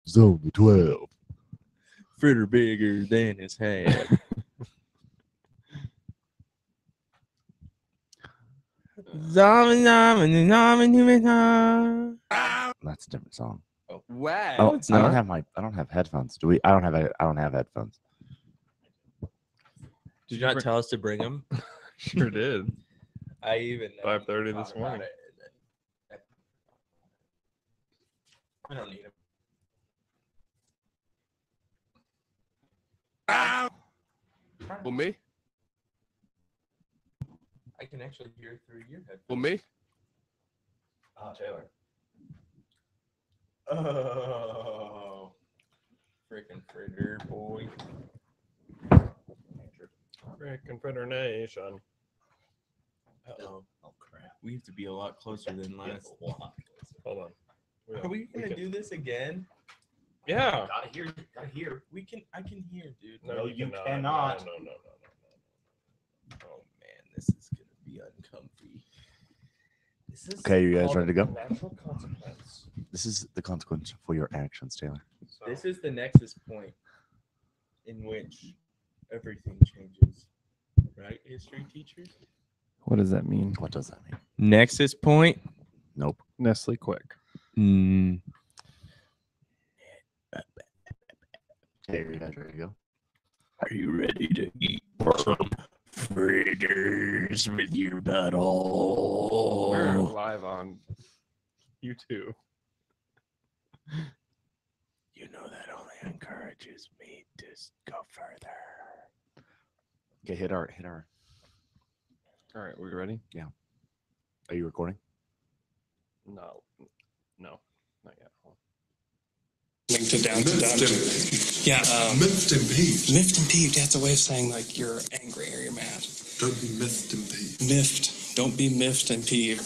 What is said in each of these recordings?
It's only 12. Fritter bigger than his head. That's a different song. Oh, wow. Oh, It's I not. don't have headphones. Do we? I don't have headphones. Did you not tell us to bring them? Sure did. I even 5:30 this morning. I don't need them. Well, me? I can actually hear through your head. Well, me? Oh, Taylor. Oh, freaking fritter boy. Freaking Fritter Nation. Uh-oh. Oh, crap. We have to be a lot closer than last. Hold on. Are we gonna do this again? Yeah. Gotta hear. I can hear, dude. No, you cannot. cannot. No. Oh man, this is gonna be uncomfy. This is Okay, you guys called ready to go? Natural consequence. This is the consequence for your actions, Taylor. So, This is the nexus point in which everything changes. Right, history teachers? What does that mean? What does that mean? Nexus point? Nope. Nestle Quick. Okay, you guys ready to go? Are you ready to eat some fritters with your butthole? we're live on YouTube. You know that only encourages me to go further. Okay, hit our. All right, we ready? Are you recording? No, not yet. Hold Link to down to down. Yeah, Miffed and peeved. miffed and peeved. That's a way of saying like you're angry or you're mad. Don't be miffed and peeved. Miffed. Don't be miffed and peeved.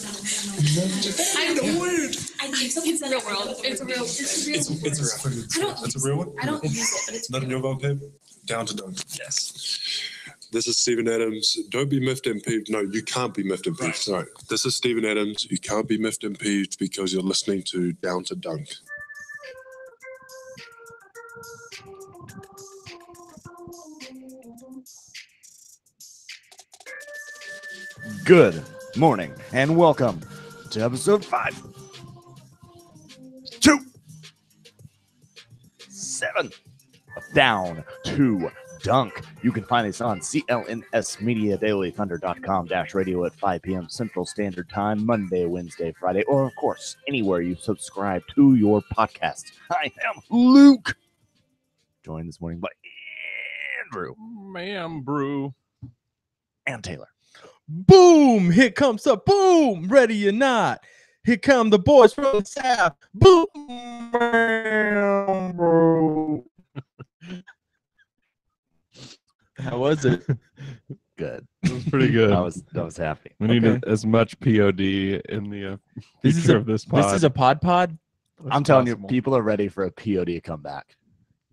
I know it. It's a real world. It's a real. It's real. I don't. That's a real one? I don't use it, but it's Not in your vocab? Down to dunk. Yes. This is Stephen Adams. Don't be miffed and peeved. No, you can't be miffed and peeved. Sorry. This is Stephen Adams. You can't be miffed and peeved because you're listening to Down to Dunk. Good morning and welcome to episode 5. 2. 7. Down to Dunk. You can find us on CLNS Media Daily Thunder.com -radio at 5 p.m. Central Standard Time, Monday, Wednesday, Friday, or of course, anywhere you subscribe to your podcast. I am Luke. Joined this morning by Andrew Ma'am, brew. and Taylor. Boom! Here comes the boom! Ready or not? Here come the boys from the south. Boom! Bro. How was it? Good. It was pretty good. I was happy. We need Okay. as much POD in the This is future a- of this pod. This is a pod, I'm telling you, people are ready for a POD comeback.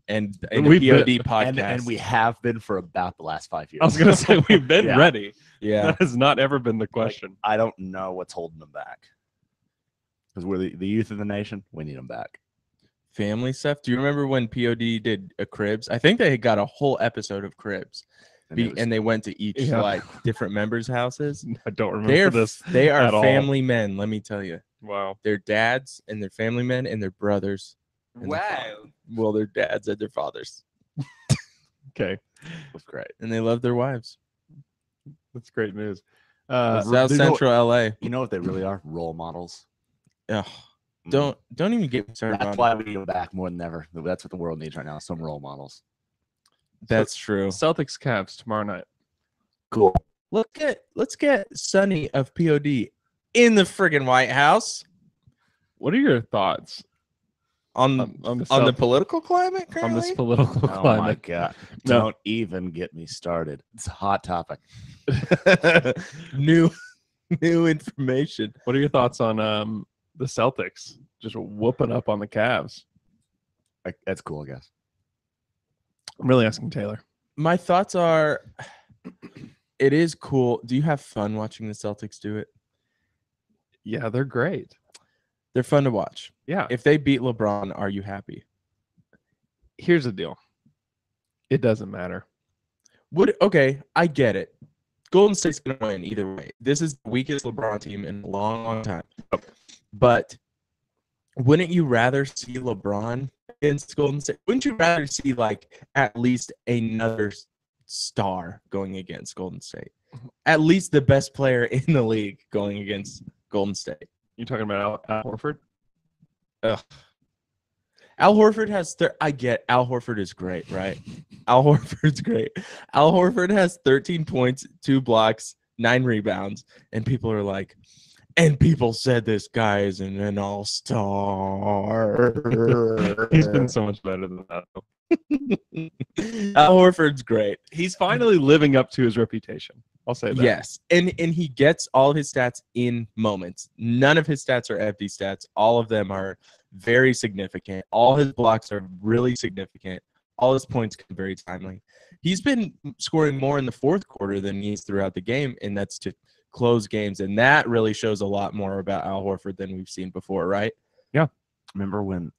and We've a POD been- podcast. And we have been for about the last 5 years. I was going to say, we've been Yeah. ready. yeah. That has not ever been the question. I don't know what's holding them back. Because we're the youth of the nation. We need them back. Family stuff. Do you remember when POD did a Cribs? I think they got a whole episode of Cribs, And and they went to each Yeah. like different members' houses. I don't remember this. They are at all. family men. Let me tell you, Wow. they're dads and they're family men and they're brothers. And well, they're dads and their fathers, Okay. was great. and they love their wives. That's great news. South you know- Central LA. You know what they really are? Role models. Ugh, Mm. don't even get me started That's on. why we need them back more than ever. That's what the world needs right now. Some role models. That's true. Celtics Cavs tomorrow night. Cool. Let's get Sonny of POD in the friggin' White House What are your thoughts on on the on the Celtics- political climate on currently. this political Oh my climate? god. No. Don't even get me started. It's a hot topic. new information. What are your thoughts on the Celtics just whooping up on the Cavs? That's cool, I guess. I'm really asking Taylor. My thoughts are, it is cool. Do you have fun watching the Celtics do it? Yeah, they're great. They're fun to watch. Yeah. If they beat LeBron, are you happy? Here's the deal. It doesn't matter. Okay, I get it. Golden State's going to win either way. This is the weakest LeBron team in a long, long time. But wouldn't you rather see LeBron against Golden State? Wouldn't you rather see like at least another star going against Golden State? At least the best player in the league going against Golden State. You talking about Al Horford? Ugh. Al Horford has I get Al Horford is great, right? Al Horford's great. Al Horford has 13 points, 2 blocks, 9 rebounds, and people are like, and people said this guy isn't an all-star. He's been so much better than that. Al Horford's great. He's finally living up to his reputation. I'll say that. Yes, and he gets all of his stats in moments. None of his stats are empty stats. All of them are very significant. All his blocks are really significant. All his points come very timely. He's been scoring more in the fourth quarter than he's throughout the game, and that's to close games. And that really shows a lot more about Al Horford than we've seen before, right? Yeah. Remember when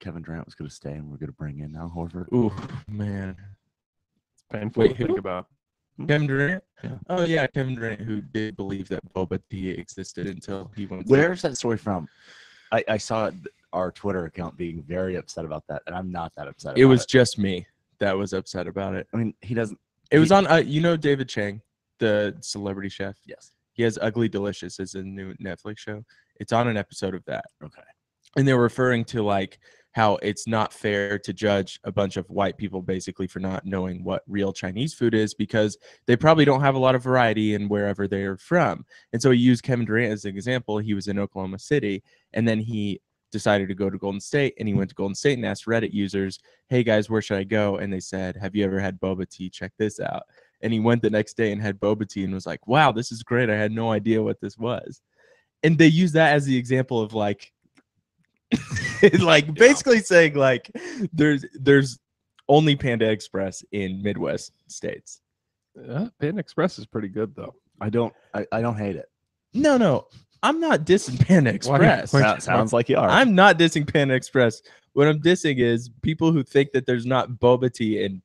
Kevin Durant was going to stay and we're going to bring in Al Horford? Ooh, man. It's painful Wait, to think who? about. Kevin Durant? Yeah. Oh, yeah, Kevin Durant, who did believe that Boba Tea existed until he went to Where's that story from? I saw our Twitter account being very upset about that, and I'm not that upset. It about was just me that was upset about it. I mean, he doesn't. It was on, David Chang, the celebrity chef. Yes. He has Ugly Delicious as a new Netflix show. It's on an episode of that. Okay. And they're referring to like how it's not fair to judge a bunch of white people basically for not knowing what real Chinese food is because they probably don't have a lot of variety in wherever they're from. And so he used Kevin Durant as an example. He was in Oklahoma City, and then he decided to go to Golden State, and he went to Golden State and asked Reddit users, hey guys, where should I go? And they said, have you ever had boba tea? Check this out. And he went the next day and had boba tea and was like, wow, this is great. I had no idea what this was. And they use that as the example of like, like basically saying like there's only Panda Express in Midwest states. Panda Express is pretty good though. I don't hate it. No, I'm not dissing Panda Express. Sounds like you are. I'm not dissing Panda Express. What I'm dissing is people who think that there's not boba tea in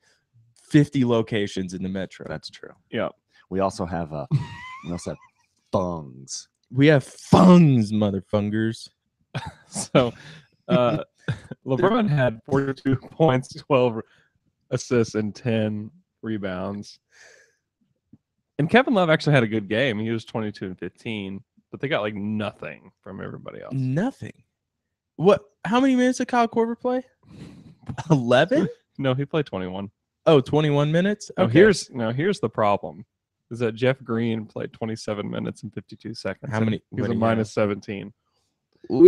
50 locations in the metro. That's true. Yeah. We also have fungs. We have fungs, motherfungers. So LeBron had 42 points, 12 assists, and 10 rebounds. And Kevin Love actually had a good game. He was 22 and 15, but they got like nothing from everybody else. Nothing. What? How many minutes did Kyle Korver play? 11? No, he played 21. Oh, 21 minutes? Okay. Here's the problem. Is that Jeff Green played 27 minutes and 52 seconds. How many? He was a minus 17. Ooh.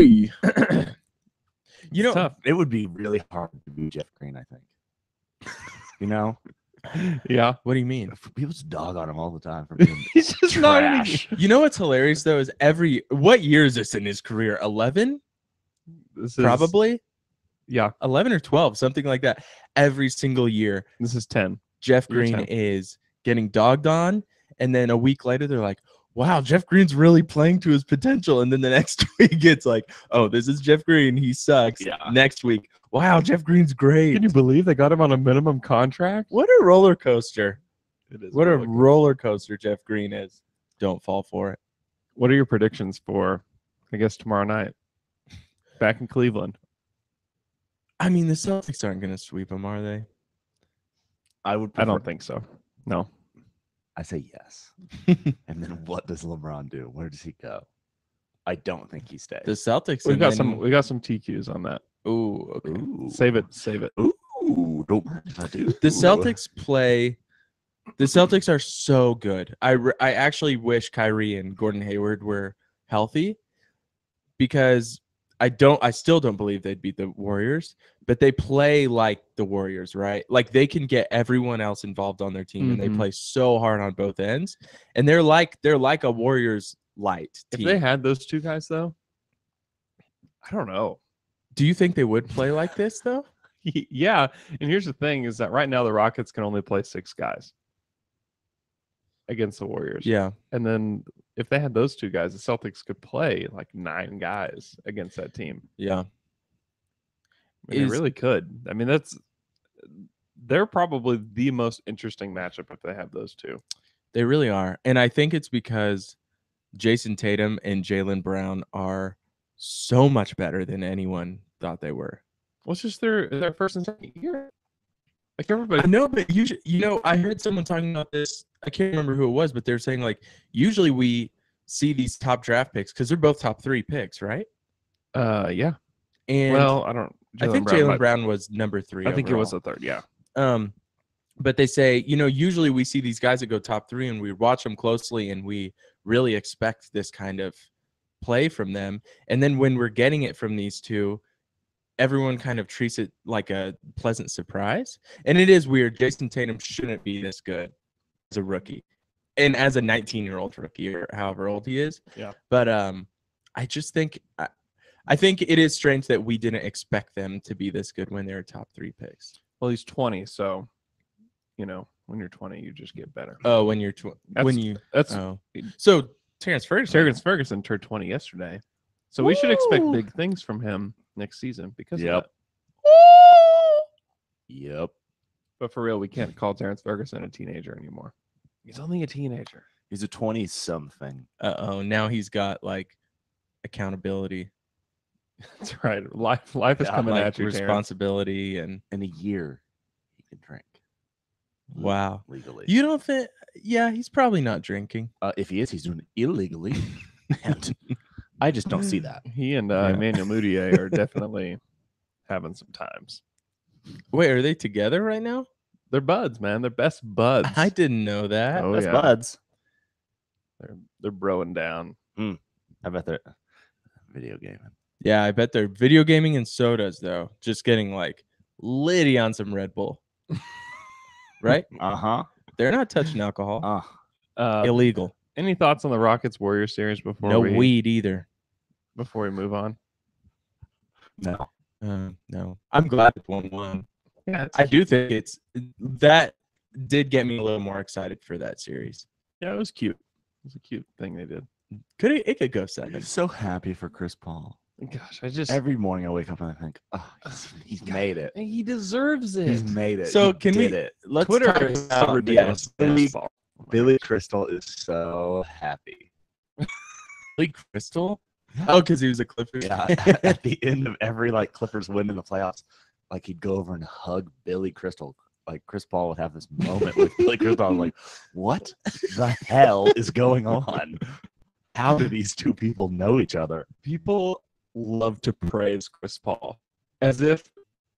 You know, Tough. It would be really hard to beat Jeff Green, I think. You know? Yeah. what do you mean? People just dog on him all the time for being He's just not trash. You know what's hilarious though is what year is this in his career? 11? This is, Probably Yeah. 11 or 12, something like that. Every single year, This is 10. Jeff Year Green 10. is getting dogged on, and then a week later, they're like, wow, Jeff Green's really playing to his potential. And then the next week, it's like, oh, this is Jeff Green. He sucks. Yeah. Next week, wow, Jeff Green's great. Can you believe they got him on a minimum contract? What a roller coaster. It is What a really cool. roller coaster Jeff Green is. Don't fall for it. What are your predictions for, I guess, tomorrow night? Back in Cleveland. I mean, the Celtics aren't going to sweep him, are they? I would. I don't prefer- think so. No. I say yes. And then what does LeBron do? Where does he go? I don't think he stays. The Celtics. We and got then- some TQs on that. Ooh, okay. Ooh. Save it. Ooh, don't mind if I do. The Celtics play. The Celtics are so good. I actually wish Kyrie and Gordon Hayward were healthy because I still don't believe they'd beat the Warriors, but they play like the Warriors, right? Like they can get everyone else involved on their team and they Mhm. play so hard on both ends. And they're like a Warriors light If team. they had those two guys, though, I don't know. Do you think they would play like this though? Yeah. And here's the thing is that right now the Rockets can only play 6 guys against the Warriors. Yeah. And then if they had those two guys, the Celtics could play like 9 guys against that team. Yeah. I mean, they Is- really could. I mean, that's they're probably the most interesting matchup if they have those two. They really are. And I think it's because Jason Tatum and Jaylen Brown are so much better than anyone thought they were. Well, it's just their first and second year. Like everybody, I know, but I heard someone talking about this. I can't remember who it was, but they're saying like usually we see these top draft picks because they're both top 3 picks, right? yeah. And Well, I don't. I think Jaylen Brown was number 3. I think it was overall. the third. Yeah. But they say, usually we see these guys that go top 3 and we watch them closely and we really expect this kind of play from them. And then when we're getting it from these two, everyone kind of treats it like a pleasant surprise. And it is weird. Jason Tatum shouldn't be this good as a rookie and as a 19-year-old rookie or however old he is. Yeah. But I just think I think it is strange that we didn't expect them to be this good when they were top 3 picks. Well, he's 20, so when you're 20, you just get better. Oh, when you're That's so Terrence Ferguson turned 20 yesterday, so we should expect big things from him next season because of that. Yep. But for real, we can't call Terrence Ferguson a teenager anymore. He's only a teenager. He's a 20-something. Now he's got like accountability. That's right. Life is coming like at you, Terrence. responsibility and In a year, he can drink. wow. Legally. You don't think? Yeah, he's probably not drinking. If he is, he's doing it illegally. And I just don't see that. He and Emmanuel Mudiay are definitely having some times. Wait, are they together right now? They're buds, man. They're best buds. I didn't know that. Oh, That's yeah. buds. They're broing down. I bet they're video gaming. Yeah, I bet they're video gaming and sodas though. Just getting like litty on some Red Bull. Right? Uh-huh. They're not touching alcohol. Illegal. Any thoughts on the Rockets Warriors series before No we weed either. move on? No. No. I'm glad it's 1-1. Yeah, I do think that did get me a little more excited for that series. it was cute. It was a cute thing they did. It could go I'm second. so happy for Chris Paul. Gosh, I just Every morning I wake up and I think, he's made it. he deserves it. He's made it. So He can did we it. let's Twitter talk is about ridiculous. Billy Crystal is so happy. Billy Crystal? Oh, because he was a Clippers. Yeah. At the end of every Clippers win in the playoffs, he'd go over and hug Billy Crystal. Chris Paul would have this moment with Billy Crystal. I'm like, what the hell is going on? How do these two people know each other? People love to praise Chris Paul as if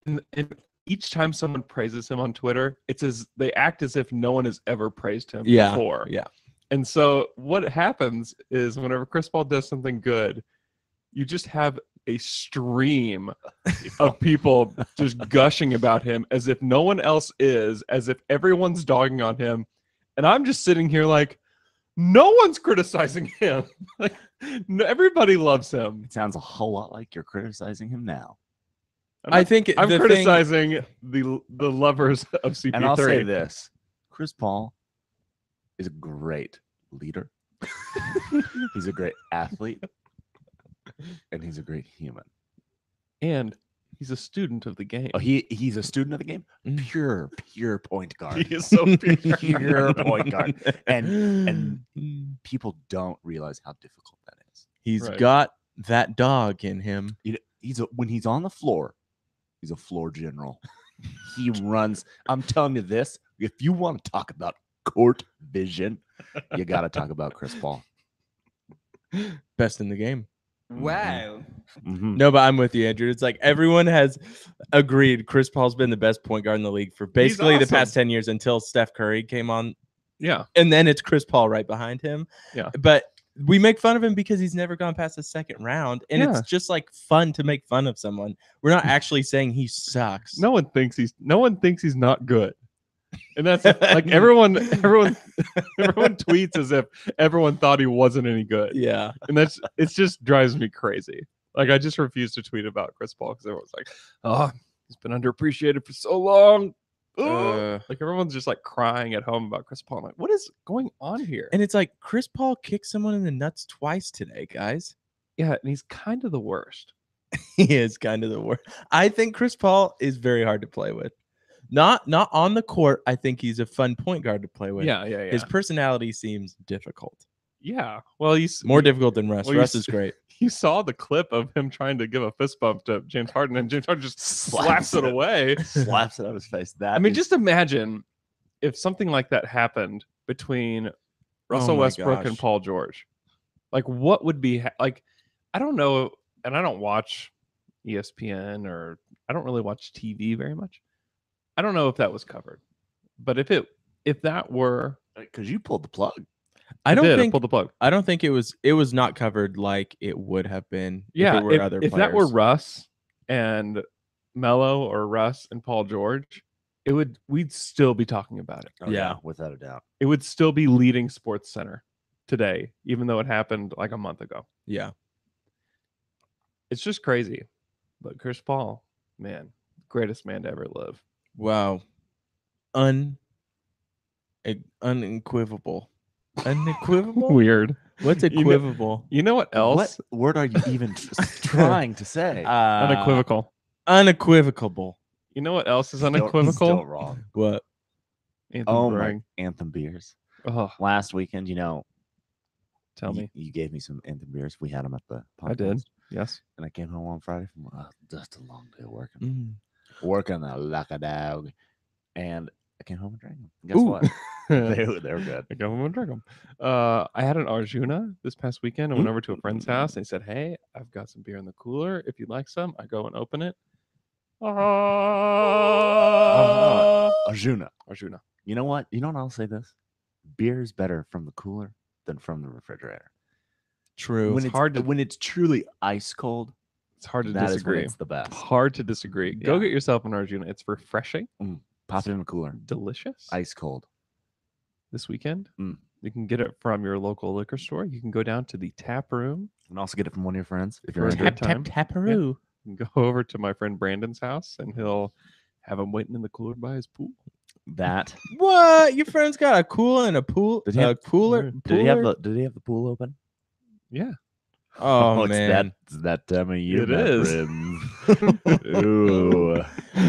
and each time someone praises him on Twitter, they act as if no one has ever praised him before. Yeah. And so what happens is whenever Chris Paul does something good, you just have a stream of people just gushing about him as if no one else is, as if everyone's dogging on him. And I'm just sitting here like, no one's criticizing him. Everybody loves him. It sounds a whole lot like you're criticizing him now. I think I'm the criticizing the lovers of CP3. And I'll say this. Chris Paul is a great leader. He's a great athlete. And he's a great human. And he's a student of the game. Oh, he's a student of the game? Mm. Pure point guard. He is so pure. Pure point guard. And people don't realize how difficult that is. He's Right. got that dog in him. When he's on the floor, he's a floor general. He runs. I'm telling you this. If you want to talk about court vision, you got to talk about Chris Paul. Best in the game. Wow. Mhm. No, but I'm with you, Andrew. It's like everyone has agreed Chris Paul's been the best point guard in the league for basically the awesome. past 10 years until Steph Curry came on. Yeah. And then it's Chris Paul right behind him. Yeah. But we make fun of him because he's never gone past the second round. And Yeah. it's just fun to make fun of someone. We're not actually saying he sucks. No one thinks he's not good. And that's everyone tweets as if everyone thought he wasn't any good. Yeah. And it just drives me crazy. I just refuse to tweet about Chris Paul because everyone's like, oh, he's been underappreciated for so long. Everyone's just crying at home about Chris Paul. I'm like, what is going on here? And it's like Chris Paul kicked someone in the nuts twice today, guys. Yeah, and he's kind of the worst. He is kind of the worst. I think Chris Paul is very hard to play with. Not on the court. I think he's a fun point guard to play with. Yeah. His personality seems difficult. Yeah. Well, he's More difficult than Russ. well, you Russ s- is great. You saw the clip of him trying to give a fist bump to James Harden, and James Harden just slaps it away. Slaps it out of his face. That I mean, is- just imagine if something like that happened between Russell my Westbrook and gosh. Paul George. Like, what would be like? I don't know, and I don't watch ESPN or I don't really watch TV very much. I don't know if that was covered, but if that were, because you pulled the plug. I don't I think pulled the plug. I don't think it was not covered like it would have been Yeah, if it were other if players. that were Russ and Melo or Russ and Paul George, we'd still be talking about it. Oh, Yeah. without a doubt. It would still be leading Sports Center today, even though it happened like a month ago. Yeah. It's just crazy. But Chris Paul, man, greatest man to ever live. Wow. Unequivocal. Unequivocal? Weird. What's You know- equivocal? You know what else? What word are you even trying to say? Unequivocal. Unequivocable. You know what else is Still unequivocal? wrong. What? Anthem Oh Brewing. my Anthem beers. Oh, Last weekend, tell me. you gave me some Anthem beers. We had them at the podcast. I did. Yes. And I came home on Friday from just a long day working. Mm. Working like a dog. And I came home and drank them. Guess Ooh. what? they were good. I go home and drink them. I had an Arjuna this past weekend. I went over to a friend's house and he said, "Hey, I've got some beer in the cooler. If you'd like some," I go and open it. Arjuna. Arjuna. You know what? I'll say this. Beer is better from the cooler than from the refrigerator. True. When hard to- when it's truly ice cold, It's hard to that is when disagree. it's the best. Hard to disagree. Go Yeah. get yourself an Arjuna. It's refreshing, Pop it in the cooler. delicious. Ice cold. This weekend, Mm. you can get it from your local liquor store. You can go down to the tap room. You can also get it from one of your friends if For you're a into good it. time. Taparoo. You can go over to my friend Brandon's house and he'll have him waiting in the cooler by his pool. That What? Your friend's got a cooler and a pool? Did he have- cooler? did he have the pool open? Yeah. Oh, it's man. that time of year. It my is. friends. Ooh.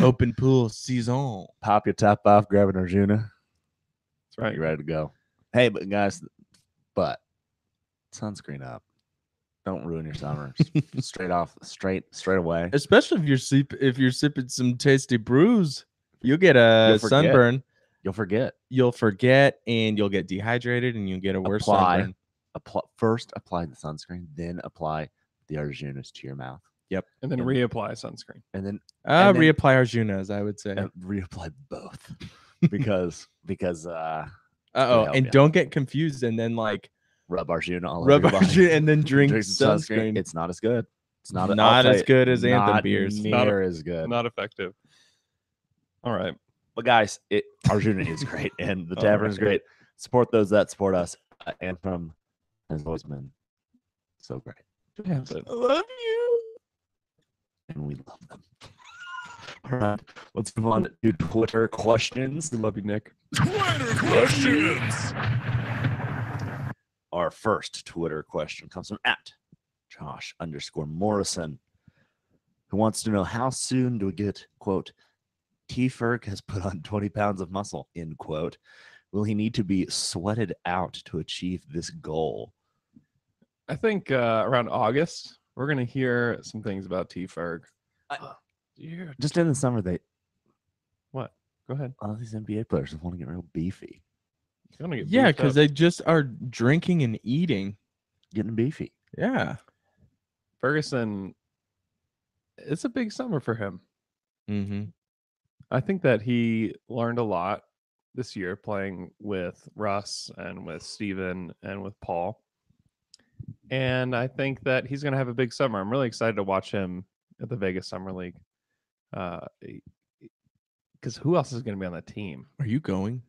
Open pool season. Pop your top off, grab an Arjuna. That's right. You ready to go? Hey, but guys, sunscreen up. Don't ruin your summer. straight away. Especially if you're sipping some tasty brews, you'll get a You'll forget. sunburn. You'll forget. You'll forget, and you'll get dehydrated, and you'll get a worse Apply. sunburn. First apply the sunscreen, then apply the Arjunas to your mouth, And then And- reapply sunscreen. and then And then- Reapply Arjunas, I would say. reapply both because Uh-oh, help and ya. don't get confused, and then like rub Arjuna all rub over your body. Arjuna and then drink some sunscreen. It's not as good. It's not Not I'll as tell good you, as Anthem not beers. Near as good. Not effective. All right. But guys, Arjuna is great, and the All tavern is right. great. Support those that support us. Anthem has always been so great, Yeah, but I love you. and we love them. All right, let's move on to Twitter questions. we love you, Nick. Twitter questions. Our first Twitter question comes from @Josh_Morrison, who wants to know how soon do we get, quote, T-Ferg has put on 20 pounds of muscle, end quote. Will he need to be sweated out to achieve this goal? I think around August, we're going to hear some things about T-Ferg. Yeah. Just in the summer, What? Go ahead. all these NBA players want to get real beefy. You wanna get Yeah, beefed because up. they just are drinking and eating. Getting beefy. Yeah. Ferguson, it's a big summer for him. Mm-hmm. I think that he learned a lot this year playing with Russ and with Steven and with Paul. And I think that he's going to have a big summer. I'm really excited to watch him at the Vegas Summer League. Because who else is going to be on that team? Are you going?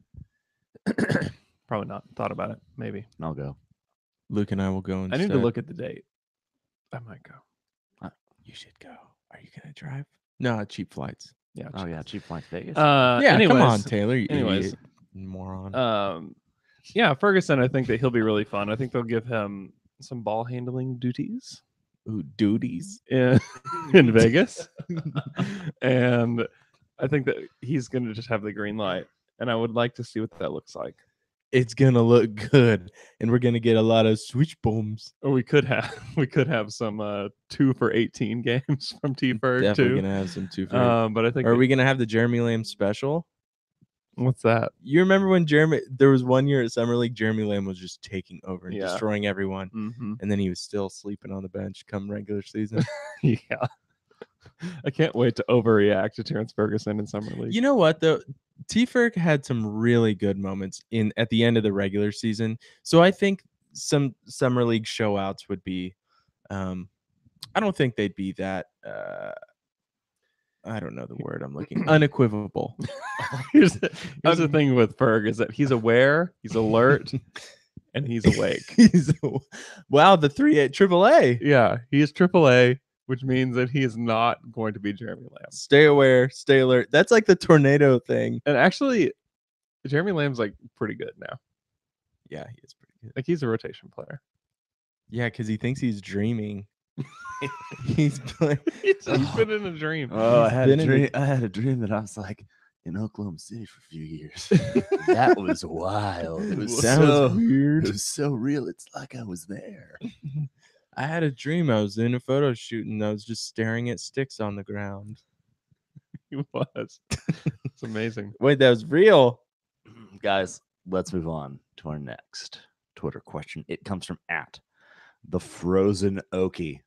Probably not. Thought about it. Maybe. I'll go. Luke and I will go I instead. need to look at the date. I might go. You should go. Are you gonna drive? No, cheap flights. Yeah. Oh yeah, cheap flights Vegas. Yeah, anyways, come on, Taylor. You anyways. idiot, moron. Yeah, Ferguson, I think that he'll be really fun. I think they'll give him some ball handling duties Ooh, duties. in Vegas. And I think that he's going to just have the green light, and I would like to see what that looks like. It's gonna look good, and we're gonna get a lot of switch bombs. Or we could have some 2 for 18 games from T Ferg Definitely too. gonna have some two. For But I think Are we gonna have the Jeremy Lamb special? what's that? You remember when there was one year at Summer League, Jeremy Lamb was just taking over and Yeah. destroying everyone, Mm-hmm. and then he was still sleeping on the bench come regular season. Yeah. I can't wait to overreact to Terrence Ferguson in Summer League. You know what though? T-Ferg had some really good moments at the end of the regular season. So I think some Summer League showouts would be I don't think they'd be that I don't know the word I'm looking unequivocal. here's the thing with Ferg is that he's aware, he's alert, and he's awake. Wow, the 3-8 AAA. Yeah, he is AAA, which means that he is not going to be Jeremy Lamb. Stay aware, stay alert. That's like the tornado thing. And actually, Jeremy Lamb's like pretty good now. Yeah, he is pretty good. Like he's a rotation player. Yeah, because he thinks he's dreaming. He's playing. He's been in a dream. Oh, I He's had a been in dream. I had a dream that I was like in Oklahoma City for a few years. That was wild. It was Sounds weird. It was so real. It's like I was there. I had a dream. I was in a photo shoot and I was just staring at sticks on the ground. He was. It's amazing. Wait, that was real. Guys, let's move on to our next Twitter question. It comes from @the Frozen Okie,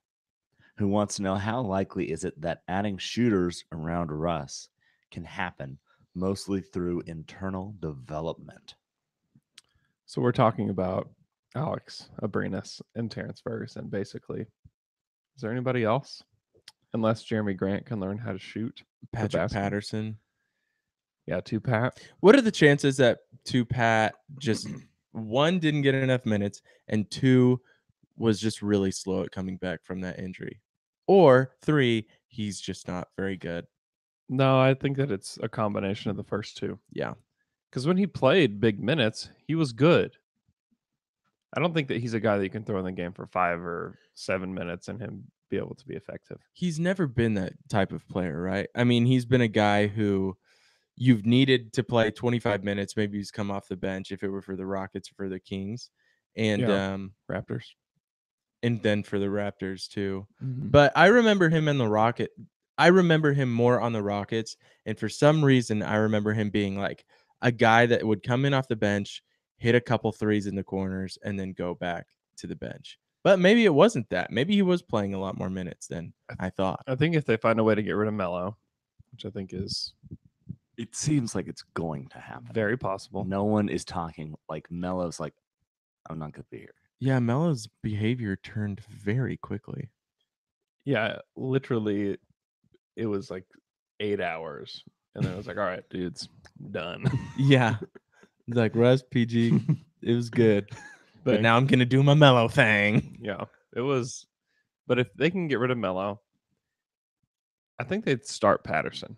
who wants to know how likely is it that adding shooters around Russ can happen mostly through internal development. So we're talking about Alex Abrinas and Terrence Ferguson, basically. Is there anybody else? Unless Jeremy Grant can learn how to shoot. Patrick basket. Patterson. Yeah, Pat. What are the chances that Pat just one didn't get enough minutes and 2 was just really slow at coming back from that injury? Or 3, he's just not very good. No, I think that it's a combination of the first 2. Yeah. Because when he played big minutes, he was good. I don't think that he's a guy that you can throw in the game for 5 or 7 minutes and him be able to be effective. He's never been that type of player, right? I mean, he's been a guy who you've needed to play 25 minutes. Maybe he's come off the bench if it were for the Rockets or for the Kings. And Raptors. And then for the Raptors too. Mm-hmm. But I remember him in the Rocket. I remember him more on the Rockets. And for some reason, I remember him being like a guy that would come in off the bench, hit a couple threes in the corners, and then go back to the bench. But maybe it wasn't that. Maybe he was playing a lot more minutes than I thought. I think if they find a way to get rid of Melo, which I think is It seems like it's going to happen. very possible. No one is talking like Melo's like, I'm not going to be here. Yeah, Melo's behavior turned very quickly. Yeah, literally, it was like 8 hours. And then it was like, all right, dudes, done. Yeah. Like Russ, PG, it was good. But Thanks. now I'm going to do my Melo thing. Yeah, it was. But if they can get rid of Melo, I think they'd start Patterson.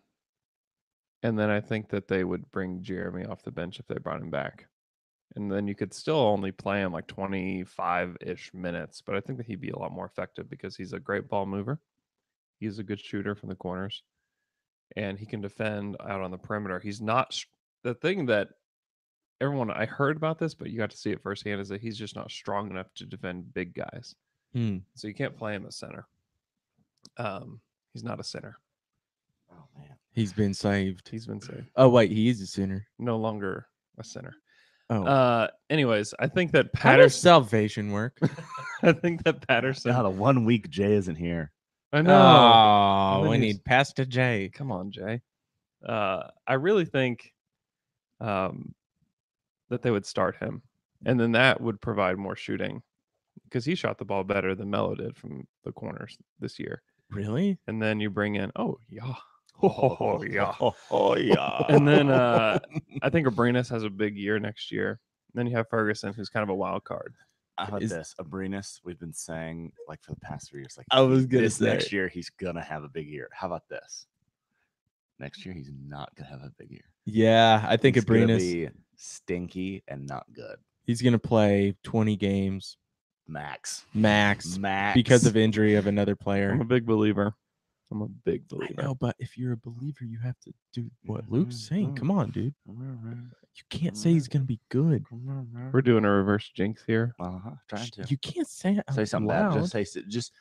And then I think that they would bring Jeremy off the bench if they brought him back. And then you could still only play him like 25-ish minutes. But I think that he'd be a lot more effective because he's a great ball mover. He's a good shooter from the corners. And he can defend out on the perimeter. He's not the thing that everyone, I heard about this, but you got to see it firsthand, is that he's just not strong enough to defend big guys. So you can't play him at center. He's not a center. Oh, man. He's been saved. He's been saved. Oh, wait, he is a center. No longer a center. Oh. Anyways, I think that How does Patterson. salvation work? I think that Patterson. Now the 1 week Jay isn't here. I know. Oh, And then we he's- need Pastor J. Come on, Jay. I really think that they would start him, and then that would provide more shooting because he shot the ball better than Melo did from the corners this year. Really? And then you bring in, oh yeah, Oh, yeah. and then I think Abrinas has a big year next year. And then you have Ferguson, who's kind of a wild card. How about Is- this? Abrinas, we've been saying like for the past 3 years, like I was gonna this say. next year he's gonna have a big year. How about this? Next year he's not gonna have a big year. Yeah, I think He's gonna Abrinas, be stinky and not good. he's going to play 20 games Max. max Max. because of injury of another I'm player. a big believer. I'm a big I believer. know, but if you're a believer, you have to do what Luke's saying. Come on, dude. You can't say he's gonna be good. We're doing a reverse jinx here. Trying to You can't say it say out something loud. bad. Just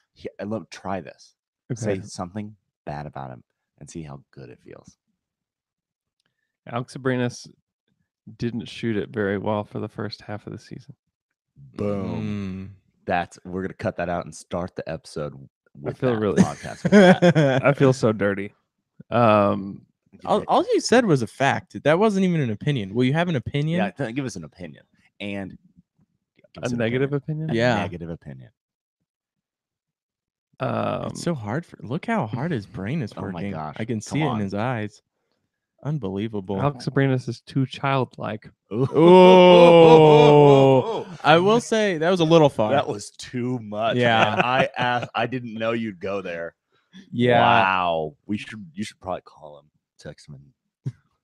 look. Try this. Okay. Say something bad about him and see how good it feels. Alex Abrinas didn't shoot it very well for the first half of the season. Boom. We're gonna cut that out and start the episode with feel that really- podcast. With that. I feel so dirty. All you said was a fact. That wasn't even an opinion. Will you have an opinion? Yeah, give us an opinion and give A us an negative opinion. opinion? A Yeah. negative opinion. It's so hard for. Look how hard his brain is Oh my working. gosh, I can see come it on. in his eyes. Unbelievable. Alex Abrinas is too childlike. Oh, I will say that was a little far. That was too much. Yeah. man. I didn't know you'd go there. Yeah. Wow. You should probably call him, text him.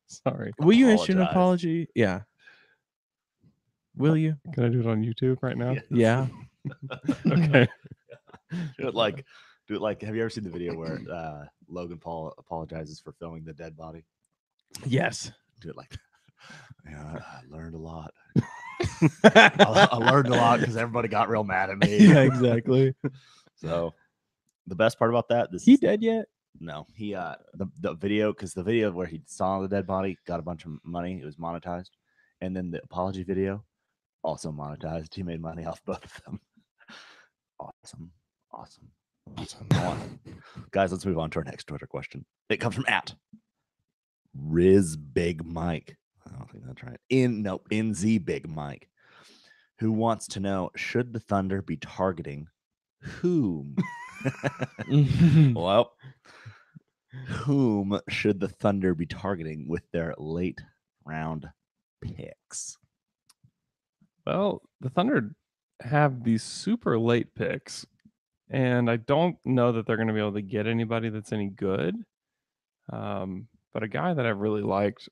Sorry. Will you issue an Apologize. apology? Yeah. Will you? Can I do it on YouTube right now? Yeah. Okay. Do it like. Have you ever seen the video where Logan Paul apologizes for filming the dead body? Yes. Do it like that. Yeah, I learned a lot. I learned a lot because everybody got real mad at me. Yeah, exactly. So the best part about that, He dead yet? No, he the video, because the video where he saw the dead body got a bunch of money. It was monetized, and then the apology video also monetized. He made money off both of them. Awesome. Guys, let's move on to our next Twitter question. It comes from Riz Big Mike. I don't think that's right. NZ Big Mike, who wants to know, should the Thunder be targeting whom? Well, whom should the Thunder be targeting with their late round picks? Well, the Thunder have these super late picks, and I don't know that they're going to be able to get anybody that's any good. But a guy that I've really liked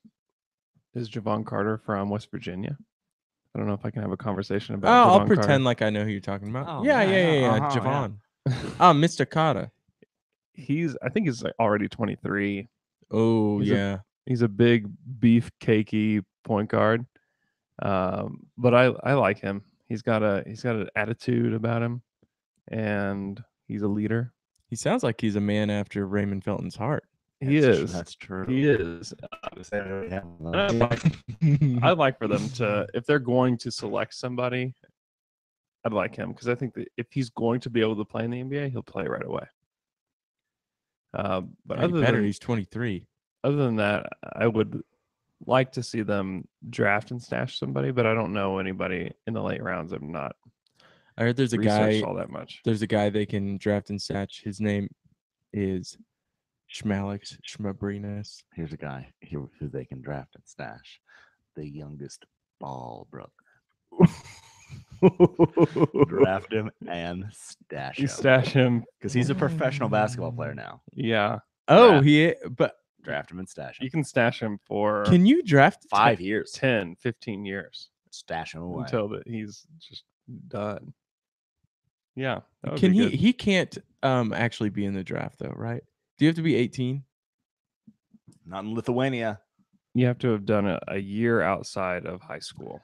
is Javon Carter from West Virginia. I don't know if I can have a conversation about. Oh, I'll Javon pretend Carter. like I know who you're talking about. Oh, yeah. yeah. Javon. Oh, Mr. Carter. I think he's like already 23. Oh, He's yeah. He's a big beef cakey point guard. But I like him. He's got an attitude about him, and he's a leader. He sounds like he's a man after Raymond Felton's heart. He is. That's true. He is. Yeah. I'd like for them to, if they're going to select somebody, I'd like him, because I think that if he's going to be able to play in the NBA, he'll play right away. But He's 23. other than that, I would like to see them draft and stash somebody, but I don't know anybody in the late rounds. I'm not I heard there's a researched guy. all that much. There's a guy they can draft and stash. His name is Schmalix Schmabrinas. Here's a guy who they can draft and stash. The youngest Ball brother. Draft him and stash You him. stash him. Because he's a professional basketball player now. Yeah, Oh, Draft. but Draft him and stash you him. can stash him for can you draft 5 years. 10, 15 years Stash him away. until that he's just done. Yeah. that would Can be he? good. He can't actually be in the draft though, right? Do you have to be 18? Not in Lithuania. You have to have done a year outside of high school.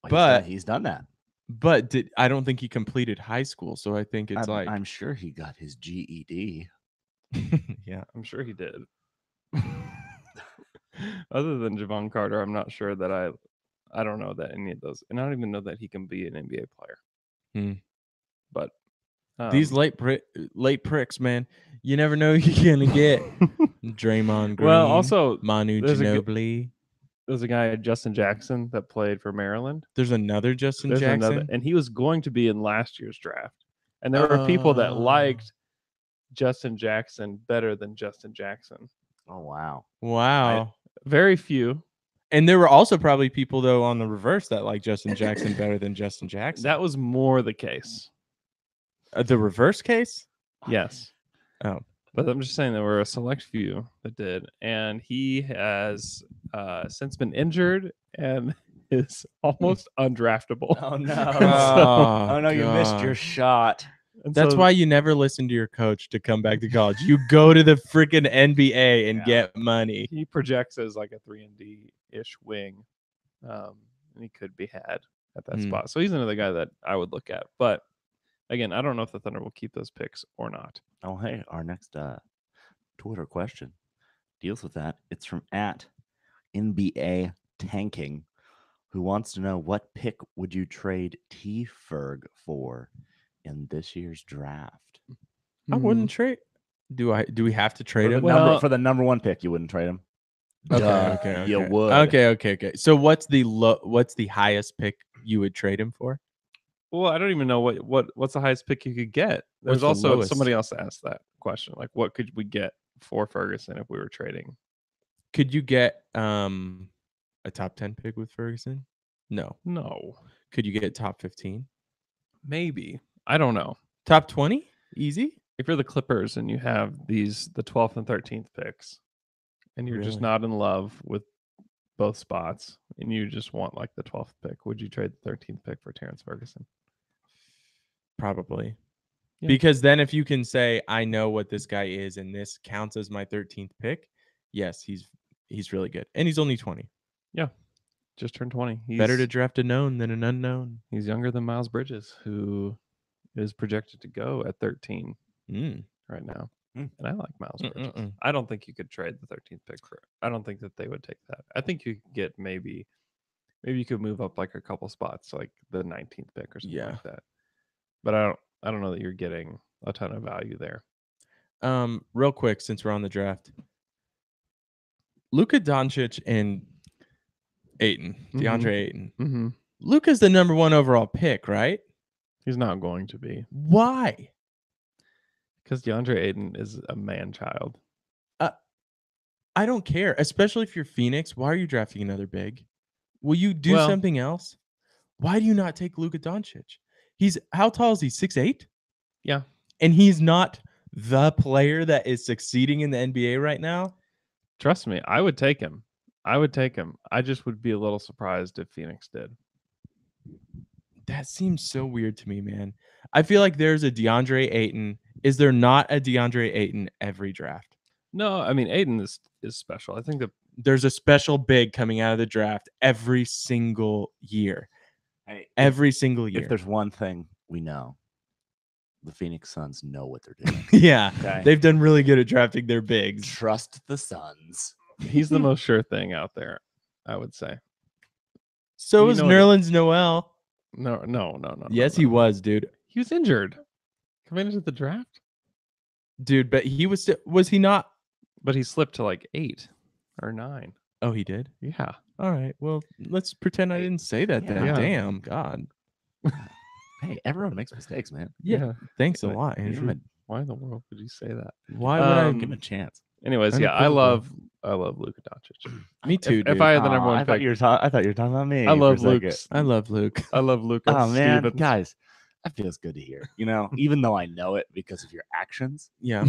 But- he's done that. But I don't think he completed high school, so I think it's like I'm sure he got his GED. yeah. I'm sure he did. Other than Javon Carter, I'm not sure that I don't know that any of those, and I don't even know that he can be an NBA player. Hmm. But These late pricks, man. You never know who you're gonna get. Draymond Green. well, also Manu there's a good- Ginobili. there's a guy, Justin Jackson, that played for Maryland. There's another Justin There's Jackson. another, and he was going to be in last year's draft. And there were people that Oh. liked Justin Jackson better than Justin Jackson. Oh, wow. Wow. Very few. And there were also probably people though on the reverse that like Justin Jackson better than Justin Jackson. That was more the case. The reverse case? Yes. Oh. But I'm just saying there were a select few that did. And he has since been injured and is almost undraftable. Oh, no. Oh, Oh, no, you missed your gosh. shot. And That's so- why you never listen to your coach to come back to college. You go to the freaking NBA and get money. he projects as like a 3-and-D ish wing, and he could be had at that Hmm. spot. So he's another guy that I would look at. But again, I don't know if the Thunder will keep those picks or not. Oh, hey, our next Twitter question deals with that. It's from @NBA Tanking, who wants to know what pick would you trade T Ferg for in this year's draft? I wouldn't trade. Do we have to trade For the, him? Well- for the number one pick, you wouldn't trade him. Okay, Duh, okay, you okay. would. Okay. So what's the highest pick you would trade him for? Well, I don't even know what's the highest pick you could get. What's There's the also lowest? somebody else asked that question. Like, what could we get for Ferguson if we were trading? Could you get a top 10 pick with Ferguson? No. No, Could you get top 15? maybe. I don't know. Top 20? Easy? If you're the Clippers and you have the 12th and 13th picks, and you're just Really? not in love with both spots, and you just want like the 12th pick, would you trade the 13th pick for Terrence Ferguson? Probably. Yeah. Because then if you can say, I know what this guy is and this counts as my 13th pick, yes, he's really good. And he's only 20. Just turned 20. Better to draft a known than an unknown. He's younger than Miles Bridges, who is projected to go at 13 Mm. right now. Mm. And I like Miles Bridges. Mm-mm-mm. I don't think you could trade the 13th pick for. I don't think that they would take that. I think you could get maybe you could move up like a couple spots, like the 19th pick or something Yeah. like that. But I don't know that you're getting a ton of value there. Real quick, since we're on the draft, Luka Doncic and DeAndre Ayton. Mm-hmm. Luka's the number 1 overall pick, right? He's not going to be, Why? because DeAndre Ayton is a man child. I don't care, especially if you're Phoenix. Why are you drafting another big? Will you do Well- something else? Why do you not take Luka Doncic? He's how tall is he? 6'8"? Yeah. And he's not the player that is succeeding in the NBA right now. Trust me, I would take him. I just would be a little surprised if Phoenix did. That seems so weird to me, man. I feel like there's a DeAndre Ayton. Is there not a DeAndre Ayton every draft? No, I mean Ayton is special. I think that There's a special big coming out of the draft every single year. Hey, Every single year. if there's one thing we know, the Phoenix Suns know what they're doing. Yeah. Okay? They've done really good at drafting their bigs. Trust the Suns. he's the most sure thing out there, I would say. So You is know what Nerlens Noel. No. Yes, no. he was, dude. He was injured coming into the draft, Dude, but he was he not? but he slipped to like 8 or 9. Oh, he did? Yeah. All right. Well, let's pretend I didn't say that then. Yeah. Damn, God. Hey, everyone makes mistakes, man. Yeah. Thanks a But lot, give him Andrew. Why in the world would you say that? Why would I? Um, Give him a chance. Anyways, yeah, I Unequivocal. love Luka Doncic. Me too, If dude. I had the number Aw, one I thought pick, you were I thought you were talking about me. I love for a second. Luke's. I love Luke. I love Luka. Oh man, Stevens. guys, that feels good to hear. You know, even though I know it because of your actions, Yeah.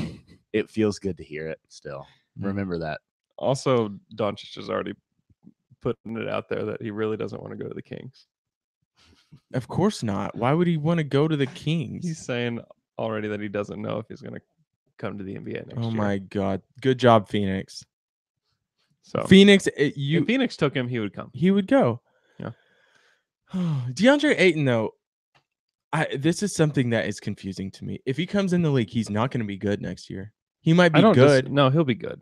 it feels good to hear it still. Mm. Remember that. Also, Doncic is already putting it out there that he really doesn't want to go to the Kings. Of course not. Why would he want to go to the Kings? He's saying already that he doesn't know if he's going to come to the NBA next Oh year. my God. Good job, Phoenix. So Phoenix, if Phoenix took him, he would come. he would go. Yeah. DeAndre Ayton, though, this is something that is confusing to me. If he comes in the league, he's not going to be good next year. He might be good. No, he'll be good.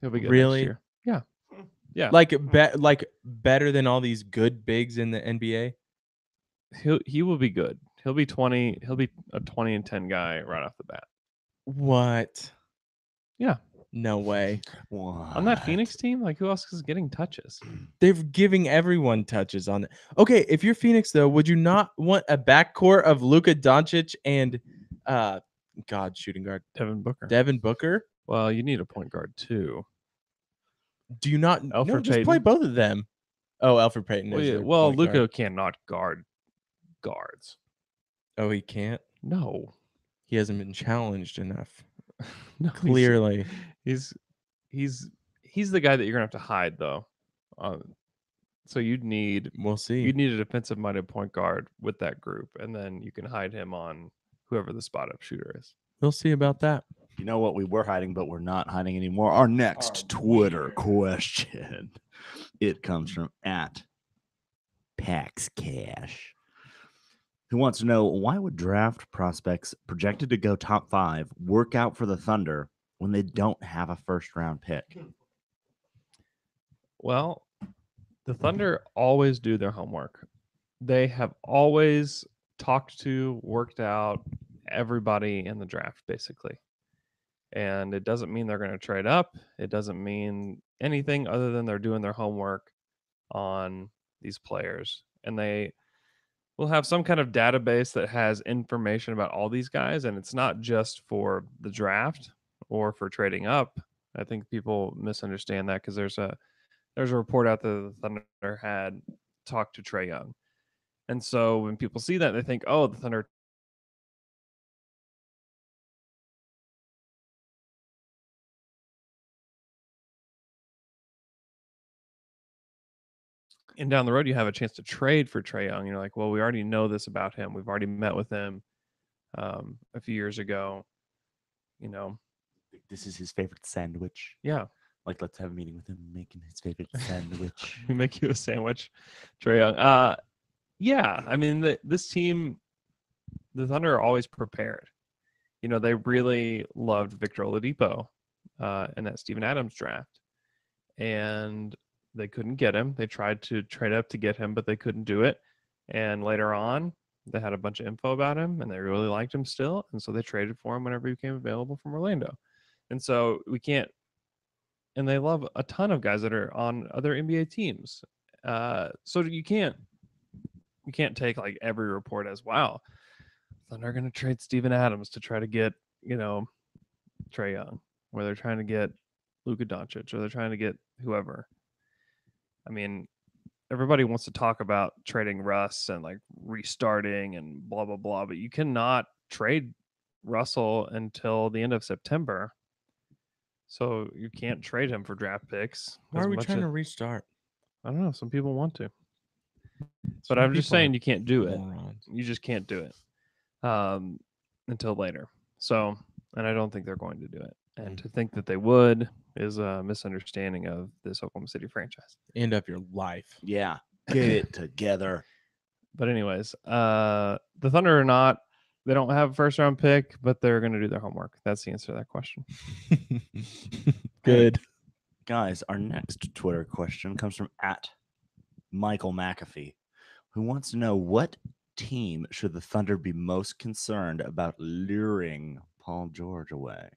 He'll be good. Really? Next year. Yeah. Yeah. Like better than all these good bigs in the NBA. He will be good. He'll be 20. He'll be a 20 and 10 guy right off the bat. What? Yeah. No way. On that Phoenix team, like who else is getting touches? They're giving everyone touches on it. Okay, if you're Phoenix, though, would you not want a backcourt of Luka Doncic and shooting guard Devin Booker. Devin Booker? Well, you need a point guard too. Do you not? No, Alfred just play Payton? both of them. Oh, Alfred Payton. Well, is yeah, their well point Luka guard. cannot guard guards. Oh, he can't. No. He hasn't been challenged enough. No, Clearly. he's the guy that you're gonna have to hide though. So you'd need We'll see. a defensive minded point guard with that group, and then you can hide him on whoever the spot up shooter is. We'll see about that. You know what we were hiding, but we're not hiding anymore. Our next Twitter question. It comes from @PaxCash, who wants to know, why would draft prospects projected to go top 5 work out for the Thunder when they don't have a first round pick? Well, the Thunder always do their homework. They have always talked to, worked out everybody in the draft, basically. And it doesn't mean they're going to trade up. It doesn't mean anything other than they're doing their homework on these players. And they will have some kind of database that has information about all these guys. And it's not just for the draft or for trading up. I think people misunderstand that because there's a report out that the Thunder had talked to Trae Young. And so when people see that, they think, oh, the Thunder and down the road, you have a chance to trade for Trae Young. You're like, well, we already know this about him. We've already met with him a few years ago. You know, This is his favorite sandwich. yeah, Like, let's have a meeting with him making his favorite sandwich. we make you a sandwich, Trae Young. Yeah, I mean, this team, the Thunder are always prepared. You know, they really loved Victor Oladipo in that Steven Adams draft, and they couldn't get him. They tried to trade up to get him, but they couldn't do it. And later on, they had a bunch of info about him, and they really liked him still, and so they traded for him whenever he became available from Orlando. And so we can't. And they love a ton of guys that are on other NBA teams. So you can't take like every report as, wow, Thunder are going to trade Steven Adams to try to get, you know, Trae Young, or they're trying to get Luka Doncic, or they're trying to get whoever. I mean, everybody wants to talk about trading Russ and like restarting and blah, blah, blah, but you cannot trade Russell until the end of September. So you can't trade him for draft picks. Why are we trying to restart? I don't know. Some people want to. But I'm just saying you can't do it. Morons. You just can't do it until later. So, and I don't think they're going to do it. And to think that they would is a misunderstanding of this Oklahoma City franchise. End of your life. Yeah, get it together. But anyways, the Thunder are not. They don't have a first round pick, but they're going to do their homework. That's the answer to that question. Good. Guys, our next Twitter question comes from @Michael McAfee, who wants to know, what team should the Thunder be most concerned about luring Paul George away?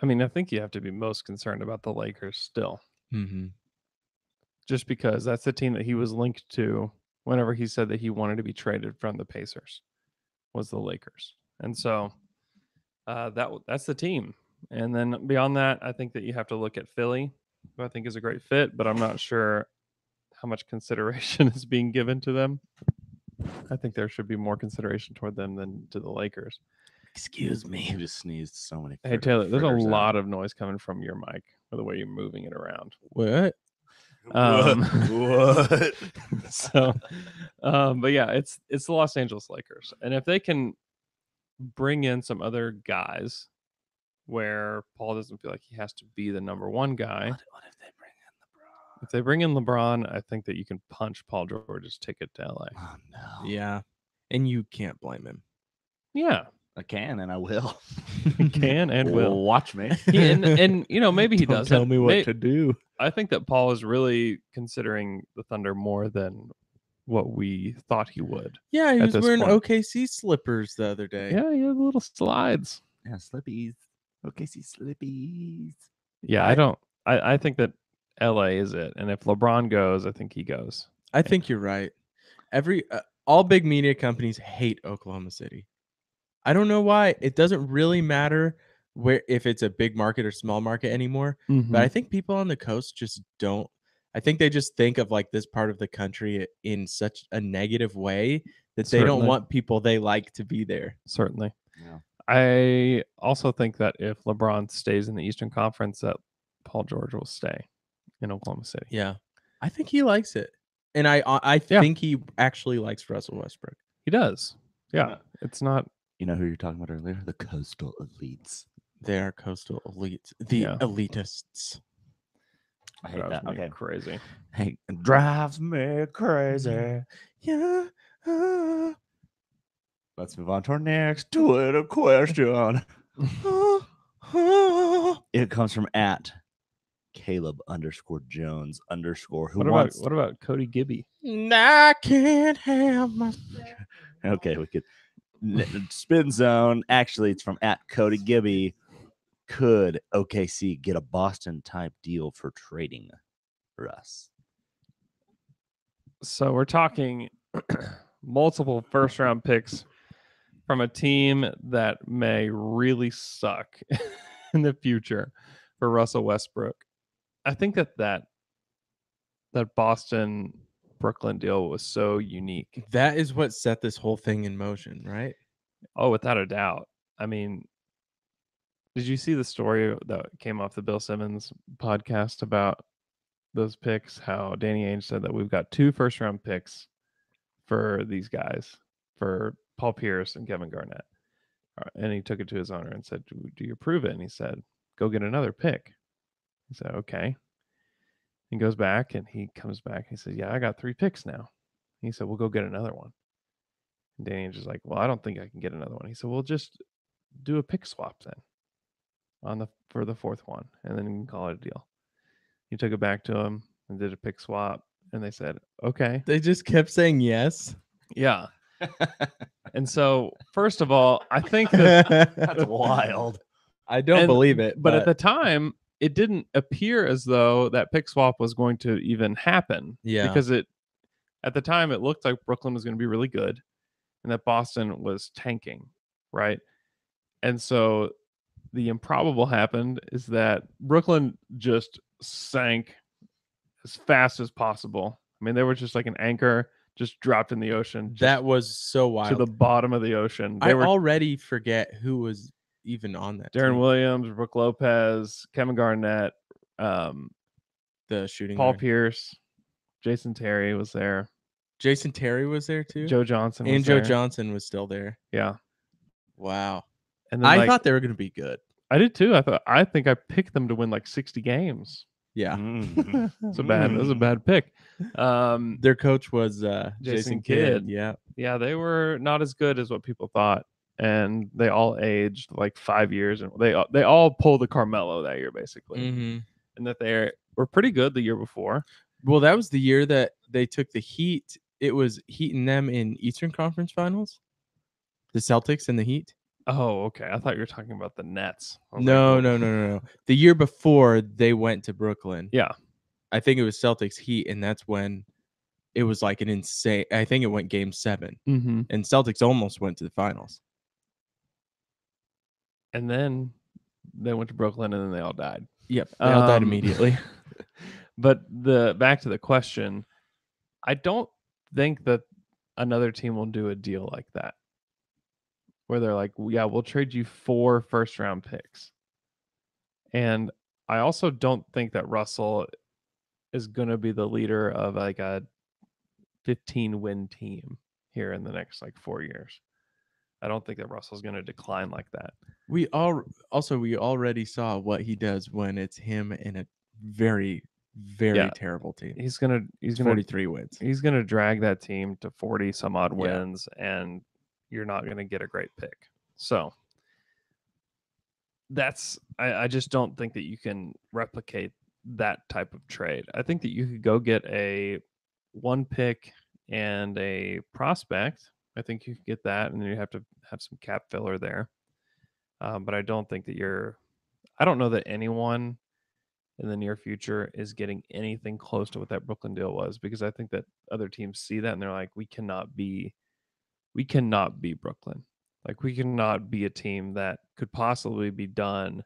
I mean, I think you have to be most concerned about the Lakers still, Mm-hmm. just because that's the team that he was linked to whenever he said that he wanted to be traded from the Pacers, was the Lakers. And so that's the team. And then beyond that, I think that you have to look at Philly, who I think is a great fit, but I'm not sure how much consideration is being given to them. I think there should be more consideration toward them than to the Lakers. Excuse me. You just sneezed so many. Hey, Taylor, there's a lot of noise coming from your mic or the way you're moving it around. What? What? So, but yeah, it's the Los Angeles Lakers. And if they can bring in some other guys where Paul doesn't feel like he has to be the number one guy. What if they bring in LeBron? If they bring in LeBron, I think that you can punch Paul George's ticket to LA. Oh, no. Yeah. And you can't blame him. Yeah. I can and I will. Can and will. Watch me. And you know, maybe he Don't does. tell me what to do. I think that Paul is really considering the Thunder more than what we thought he would. Yeah, he at was this wearing point. OKC slippers the other day. Yeah, he had little slides. Yeah, slippies. OKC slippies. Yeah, I think that LA is it. And if LeBron goes, I think he goes. I think you're right. All big media companies hate Oklahoma City. I don't know why. It doesn't really matter if it's a big market or small market anymore. But I think people on the coast just don't. I think they just think of like this part of the country in such a negative way that they don't Certainly. want people they like to be there. Certainly. Yeah. I also think that if LeBron stays in the Eastern Conference, that Paul George will stay in Oklahoma City. Yeah, I think he likes it, and I Yeah. think he actually likes Russell Westbrook. He does. Yeah, it's not. You know who you're talking about earlier? The coastal elites. They are coastal elites. The Yeah. elitists. I hate drives that. me Okay. crazy. Hey, it drives me crazy. Yeah. Let's move on to our next Twitter question. It comes from at Caleb_Jones_ who wants. What about Cody Gibby? I can't have my. Okay, we could. Spin zone. Actually, it's from at Cody Gibby. Could OKC get a Boston type deal for trading Russ? So we're talking multiple first round picks from a team that may really suck in the future for Russell Westbrook. I think that Boston Brooklyn deal was so unique. That is what set this whole thing in motion, right? Oh, without a doubt. I mean, did you see the story that came off the Bill Simmons podcast about those picks? How Danny Ainge said that we've got 2 first round picks for these guys, for Paul Pierce and Kevin Garnett. And he took it to his owner and said, do you approve it? And he said, go get another pick. He said, okay. He goes back and he comes back. And he says, yeah, I got 3 picks now. He said, well, go get another one. And Danny Ainge is like, well, I don't think I can get another one. He said, well, just do a pick swap then for the 4th one, and then you can call it a deal. He took it back to him and did a pick swap, and they said, okay. They just kept saying yes. Yeah. And so, first of all, I think that That's wild. I don't believe it. But at the time, it didn't appear as though that pick swap was going to even happen. Yeah. Because at the time, it looked like Brooklyn was going to be really good and that Boston was tanking, right? And so the improbable happened is that Brooklyn just sank as fast as possible. I mean, they were just like an anchor just dropped in the ocean. That was so wild. To the bottom of the ocean. I already forget who was even on that Darren team. Williams, Brook Lopez, Kevin Garnett, The shooting Paul guard. Pierce, Jason Terry was there. Jason Terry was there too. Joe Johnson was and there. Joe Johnson was still there. Yeah. Wow. And then, I thought they were going to be good. I did too. I think I picked them to win like 60 games. Yeah. Mm. That was a bad pick. Their coach was Jason Kidd. Kidd. Yeah. Yeah, they were not as good as what people thought, and they all aged like 5 years, and they all pulled the Carmelo that year basically, Mm-hmm. and that they were pretty good the year before. Well, that was the year that they took the Heat. It was Heat and them in Eastern Conference Finals. The Celtics and the Heat. Oh, okay. I thought you were talking about the Nets. I was No, like, no. The year before they went to Brooklyn. Yeah. I think it was Celtics Heat, and that's when it was like an insane. I think it went Game 7, Mm-hmm. and Celtics almost went to the finals. And then they went to Brooklyn, and then they all died. Yep, they all died Um, immediately. But back to the question, I don't think that another team will do a deal like that, where they're like, yeah, we'll trade you 4 first-round picks. And I also don't think that Russell is going to be the leader of like a 15-win team here in the next like 4 years. I don't think that Russell's going to decline like that. We already saw what he does when it's him in a very, very Yeah. terrible team. He's gonna 43 wins. He's gonna drag that team to 40 some odd Yeah. wins, and you're not gonna get a great pick. So I just don't think that you can replicate that type of trade. I think that you could go get a 1 pick and a prospect. I think you could get that, and then you have to have some cap filler there. But I don't think that I don't know that anyone in the near future is getting anything close to what that Brooklyn deal was, because I think that other teams see that and they're like, we cannot be Brooklyn. Like, we cannot be a team that could possibly be done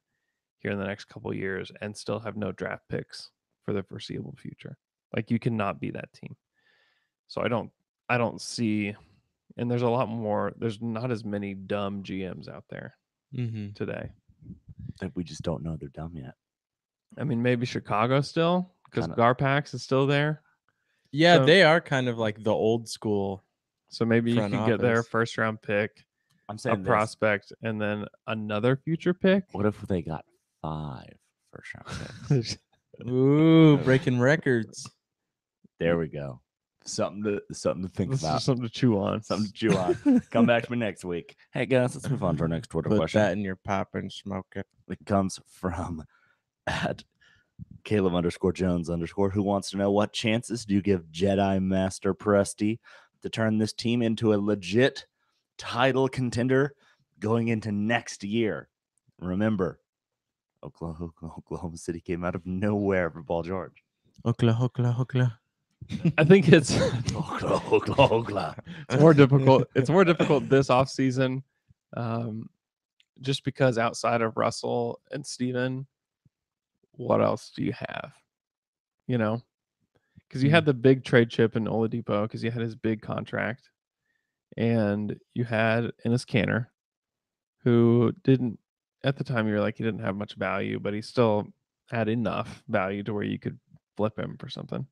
here in the next couple of years and still have no draft picks for the foreseeable future. Like, you cannot be that team. So I don't see, and there's not as many dumb GMs out there today. That we just don't know they're dumb yet. I mean, maybe Chicago still, because Kinda. Garpax is still there. Yeah, So- they are kind of like the old school So maybe you Front could get their office. first round pick, I'm a saying this. prospect, and then another future pick. What if they got 5 first-round picks? Ooh, breaking records. There we go. Something to think This about. is something to chew on. Something to chew on. Come back to me next week. Hey guys, let's move on to our next Twitter Put question. that in your pipe and smoke it. It comes from at Caleb_Jones_, who wants to know, what chances do you give Jedi Master Presti to turn this team into a legit title contender going into next year? Remember, Oklahoma City came out of nowhere for Paul George. Oklahoma. I think it's Oklahoma. it's more difficult. It's more difficult this offseason, just because outside of Russell and Steven, what else do you have? You know, because you had the big trade chip in Oladipo because you had his big contract, and you had Enes Kanter, who didn't at the time. You were like, he didn't have much value, but he still had enough value to where you could flip him for something.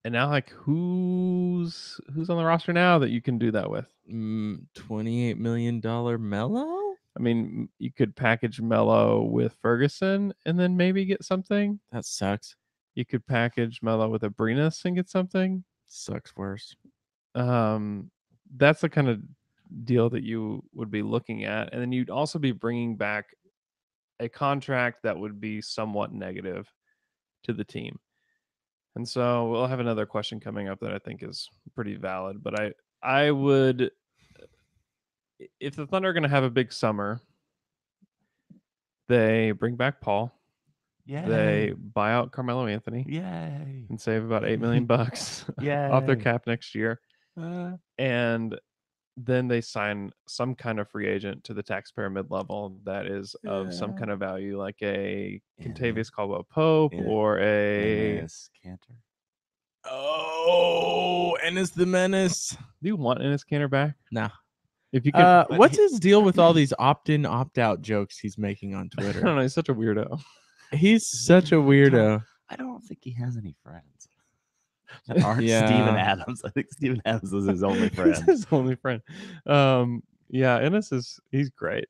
And now, like, who's on the roster now that you can do that with? $28 million Melo? I mean, you could package Melo with Ferguson and then maybe get something. That sucks. You could package Melo with Abrinas and get something. Sucks worse. That's the kind of deal that you would be looking at. And then you'd also be bringing back a contract that would be somewhat negative to the team. And so we'll have another question coming up that I think is pretty valid. But I would, if the Thunder are going to have a big summer, they bring back Paul. Yay. They buy out Carmelo Anthony Yay. and save about $8 million off their cap next year. And then they sign some kind of free agent to the taxpayer mid-level that is of some kind of value, like a Contavious Caldwell Pope or a Enes Kanter. Oh, Enes the Menace. Do you want Enes Kanter back? Nah. If you could, What's his deal with all these opt-in, opt-out jokes he's making on I don't Twitter? know. He's such a weirdo. He's such a weirdo. I don't think he has any friends that aren't Yeah. Steven Adams. I think Steven Adams is his only friend. He's his only friend. Yeah, Ennis he's great,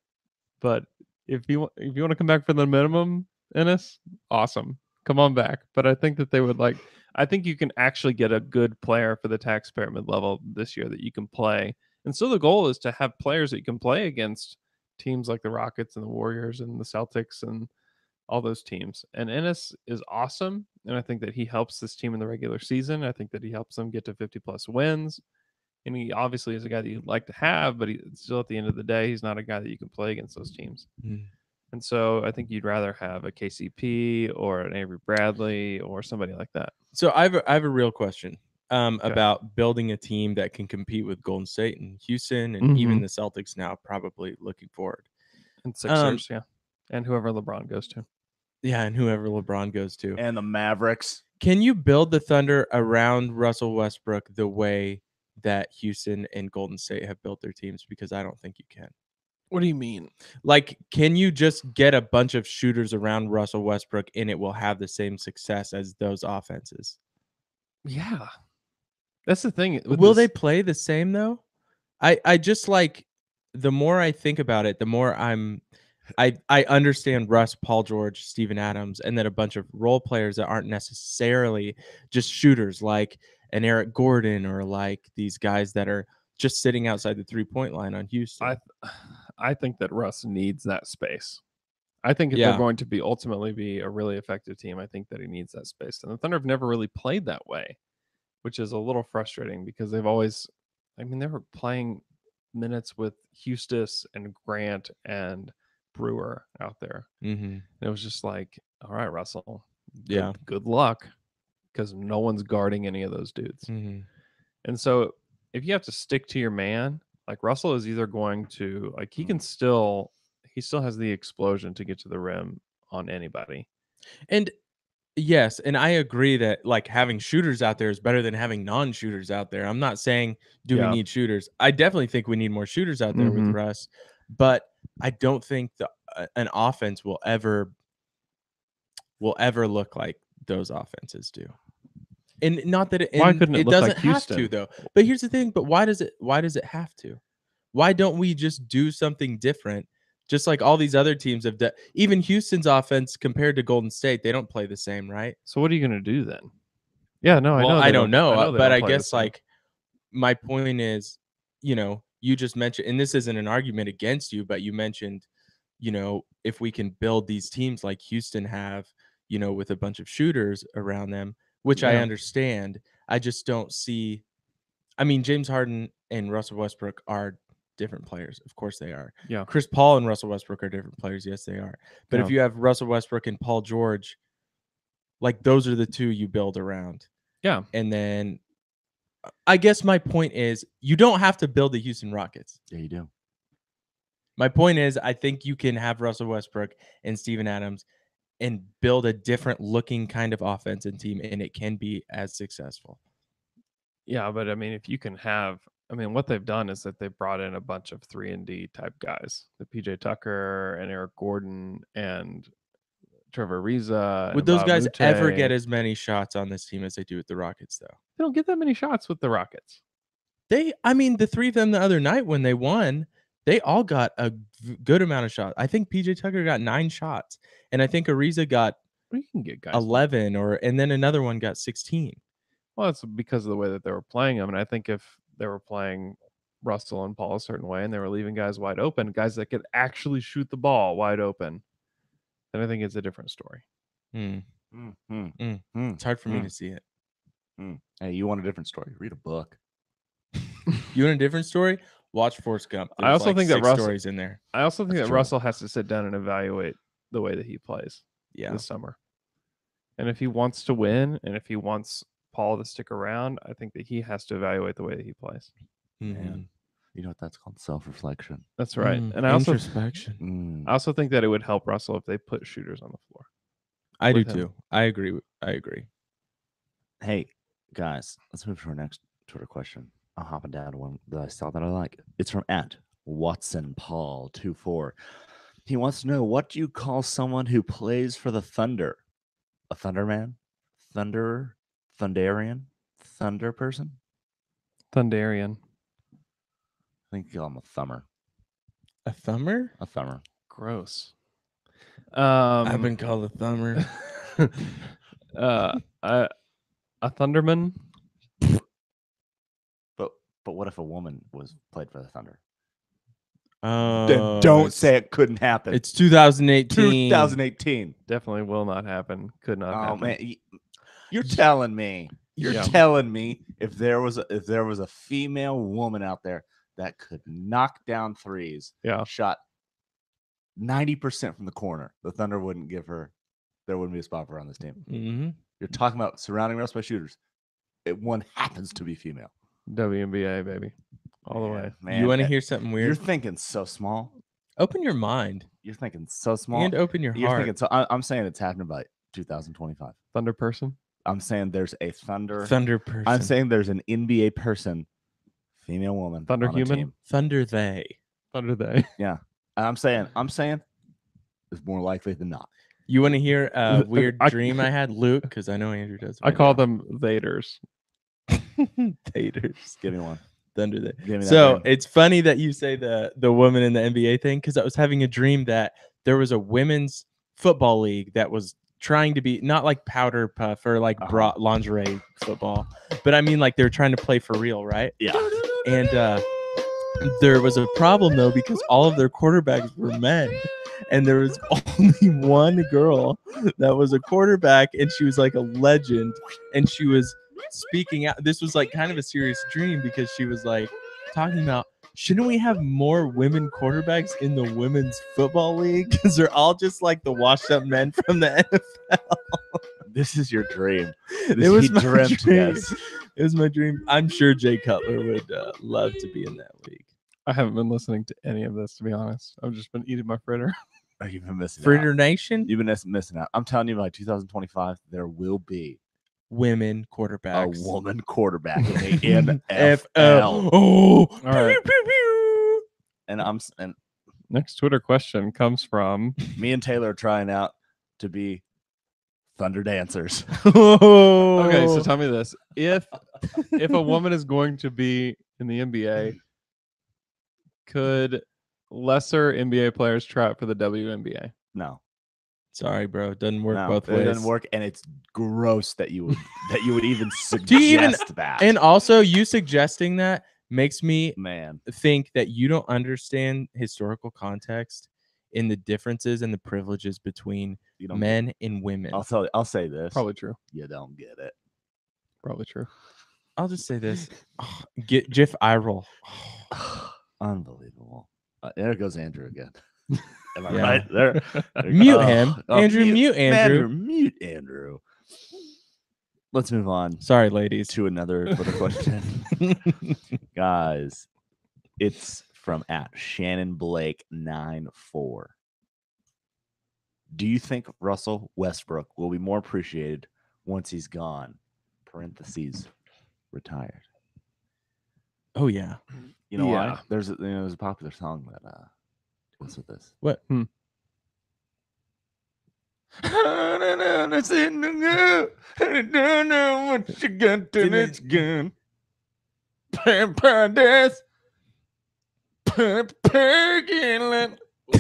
but if you want to come back for the minimum, Ennis, awesome, come on back. But I think that they would like. I think you can actually get a good player for the taxpayer mid level this year that you can play. And so the goal is to have players that you can play against teams like the Rockets and the Warriors and the Celtics and all those teams. And Ennis is awesome. And I think that he helps this team in the regular season. I think that he helps them get to 50 plus wins. And he obviously is a guy that you'd like to have, but still at the end of the day, he's not a guy that you can play against those teams. Mm. And so I think you'd rather have a KCP or an Avery Bradley or somebody like that. So I have a real question about building a team that can compete with Golden State and Houston and even the Celtics now probably looking forward. And Sixers, yeah. And whoever LeBron goes to. Yeah, and whoever LeBron goes to. And the Mavericks. Can you build the Thunder around Russell Westbrook the way that Houston and Golden State have built their teams? Because I don't think you can. What do you mean? Like, can you just get a bunch of shooters around Russell Westbrook and it will have the same success as those offenses? Yeah. That's the thing. Will they play the same, though? I just like, the more I think about it, the more I understand Russ, Paul George, Steven Adams, and then a bunch of role players that aren't necessarily just shooters like an Eric Gordon or like these guys that are just sitting outside the 3-point line on Houston. I think that Russ needs that space. I think if they're going to ultimately be a really effective team, I think that he needs that space. And the Thunder have never really played that way, which is a little frustrating because they've always, they were playing minutes with Hustis and Grant and Brewer out there. And it was just like, all right, Russell, good luck, because no one's guarding any of those dudes. And so if you have to stick to your man, like Russell is either going to, like, he still has the explosion to get to the rim on anybody. And yes, and I agree that like having shooters out there is better than having non-shooters out there. I'm not saying we need shooters. I definitely think we need more shooters out there with Russ, but I don't think an offense will ever look like those offenses do. And not that it, Why and couldn't it it look like doesn't have to Houston? though. But here's the thing. But why does it have to? Why don't we just do something different? Just like all these other teams have done. Even Houston's offense compared to Golden State, they don't play the same, right? So what are you going to do then? Yeah, no, I Well, know. I they don't know, they but don't I play the guess same. like my point is, you just mentioned, and this isn't an argument against you, but you mentioned, if we can build these teams like Houston have, with a bunch of shooters around them, which I Yeah. understand. I just don't see. I mean, James Harden and Russell Westbrook are different players. Of course they are. Yeah. Chris Paul and Russell Westbrook are different players. Yes, they are. But if Yeah. you have Russell Westbrook and Paul George, like those are the two you build around. Yeah. And then I guess my point is you don't have to build the Houston Rockets. Yeah, you do. My point is I think you can have Russell Westbrook and Steven Adams and build a different looking kind of offense and team, and it can be as successful. Yeah, but I mean, if you can have, I mean, what they've done is that they've brought in a bunch of 3-and-D type guys, the PJ Tucker and Eric Gordon and Trevor Ariza. Would and those Bob guys ever Moute. get as many shots on this team as they do with the Rockets, though? They don't get that many shots with the Rockets. The three of them the other night when they won, they all got a good amount of shots. I think PJ Tucker got 9 shots, and I think Ariza got Well, you can get guys. 11, and then another one got 16. Well, that's because of the way that they were playing them. And I think if they were playing Russell and Paul a certain way and they were leaving guys wide open, guys that could actually shoot the ball wide open, then I think it's a different story. It's hard for me to see it. Hey, you want a different story? Read a book. You want a different story? Watch Forrest Gump. I also think that 6 Russell- stories in there. I also think That's that true. Russell has to sit down and evaluate the way that he plays Yeah. this summer. And if he wants to win and if he wants Paul to stick around, I think that he has to evaluate the way that he plays. Mhm. You know what that's called? Self-reflection. That's right. Mm, And I introspection. also think that it would help Russell if they put shooters on the floor. I do with him. too. I agree. Hey, guys, let's move to our next Twitter question. I'm hopping down to one that I saw that I like. It's from @WatsonPaul24. He wants to know, what do you call someone who plays for the Thunder? A Thunderman? Thunderer? Thunderian? Thunder person? Thunderian. I think you call him a thumber. A thumber? A thumber. Gross. I've been called a thumber. A Thunderman. But what if a woman played for the Thunder? Oh, Then don't say it couldn't happen. It's 2018. 2018. Definitely will not happen. Could not Oh happen. man, you're telling me. You're Yeah. telling me if there was a female woman out there that could knock down threes, Yeah. shot 90% from the corner, the Thunder wouldn't give her. There wouldn't be a spot for her on this team. Mm-hmm. You're talking about surrounding us by shooters. One happens to be female. WNBA, baby. All the way. Man, You want to hear something You're weird? thinking so small. Open your mind You're thinking so small. and open your You're heart. thinking so. I'm saying it's happening by 2025. Thunder person. I'm saying there's a Thunder. Thunder person. I'm saying there's an NBA person, female woman, Thunder on a human? team. Thunder they. Thunder they. And I'm saying it's more likely than not. You want to hear a weird I- dream I had, Luke? Because I know Andrew does. I call them Vaders. Taters. Give me one. Thunder they. Give me that. So dream. it's funny that you say the woman in the NBA thing, because I was having a dream that there was a women's football league that was trying to be not like powder puff or like bra lingerie football, but I mean like they were trying to play for real, right? Yeah. And there was a problem though because all of their quarterbacks were men, and there was only one girl that was a quarterback, and she was like a legend, and she was speaking out. This was like kind of a serious dream because she was like talking about, shouldn't we have more women quarterbacks in the women's football league? Because they're all just like the washed up men from the NFL. This is your dream. It was my dreamt dream. this. It was my dream. I'm sure Jay Cutler would love to be in that league. I haven't been listening to any of this, to be honest. I've just been eating my fritter. Oh, you've been missing Fritter out. Nation, You've been missing out. I'm telling you, by 2025, there will be women a quarterbacks. woman quarterback in the NFL. NFL. Oh, All right. pew, pew, pew. And Next Twitter question comes from me and Taylor are trying out to be Thunder dancers. Okay, so tell me this: if a woman is going to be in the NBA, could lesser NBA players try out for the WNBA? No, Sorry, bro. It doesn't work no, both it ways. doesn't work, and it's gross that you would even suggest Do you even- that. And also, you suggesting that makes me man, think that you don't understand historical context in the differences and the privileges between you don't. men and women. I'll say this. Probably true. You don't get it. Probably true. I'll just say this. Get GIF eye roll. Unbelievable. There goes Andrew again. Am I Yeah. right? There. Mute him. Andrew, mute Andrew. Mute Andrew. Let's move on Sorry, ladies. to another Twitter question. Guys, it's from @ShannonBlake94. Do you think Russell Westbrook will be more appreciated once he's gone? Parentheses, retired. Oh yeah. You know why? Yeah. There's a popular song that goes with this. What? It's in the good. Don't know what you got till it's gone. Paradise. Perking.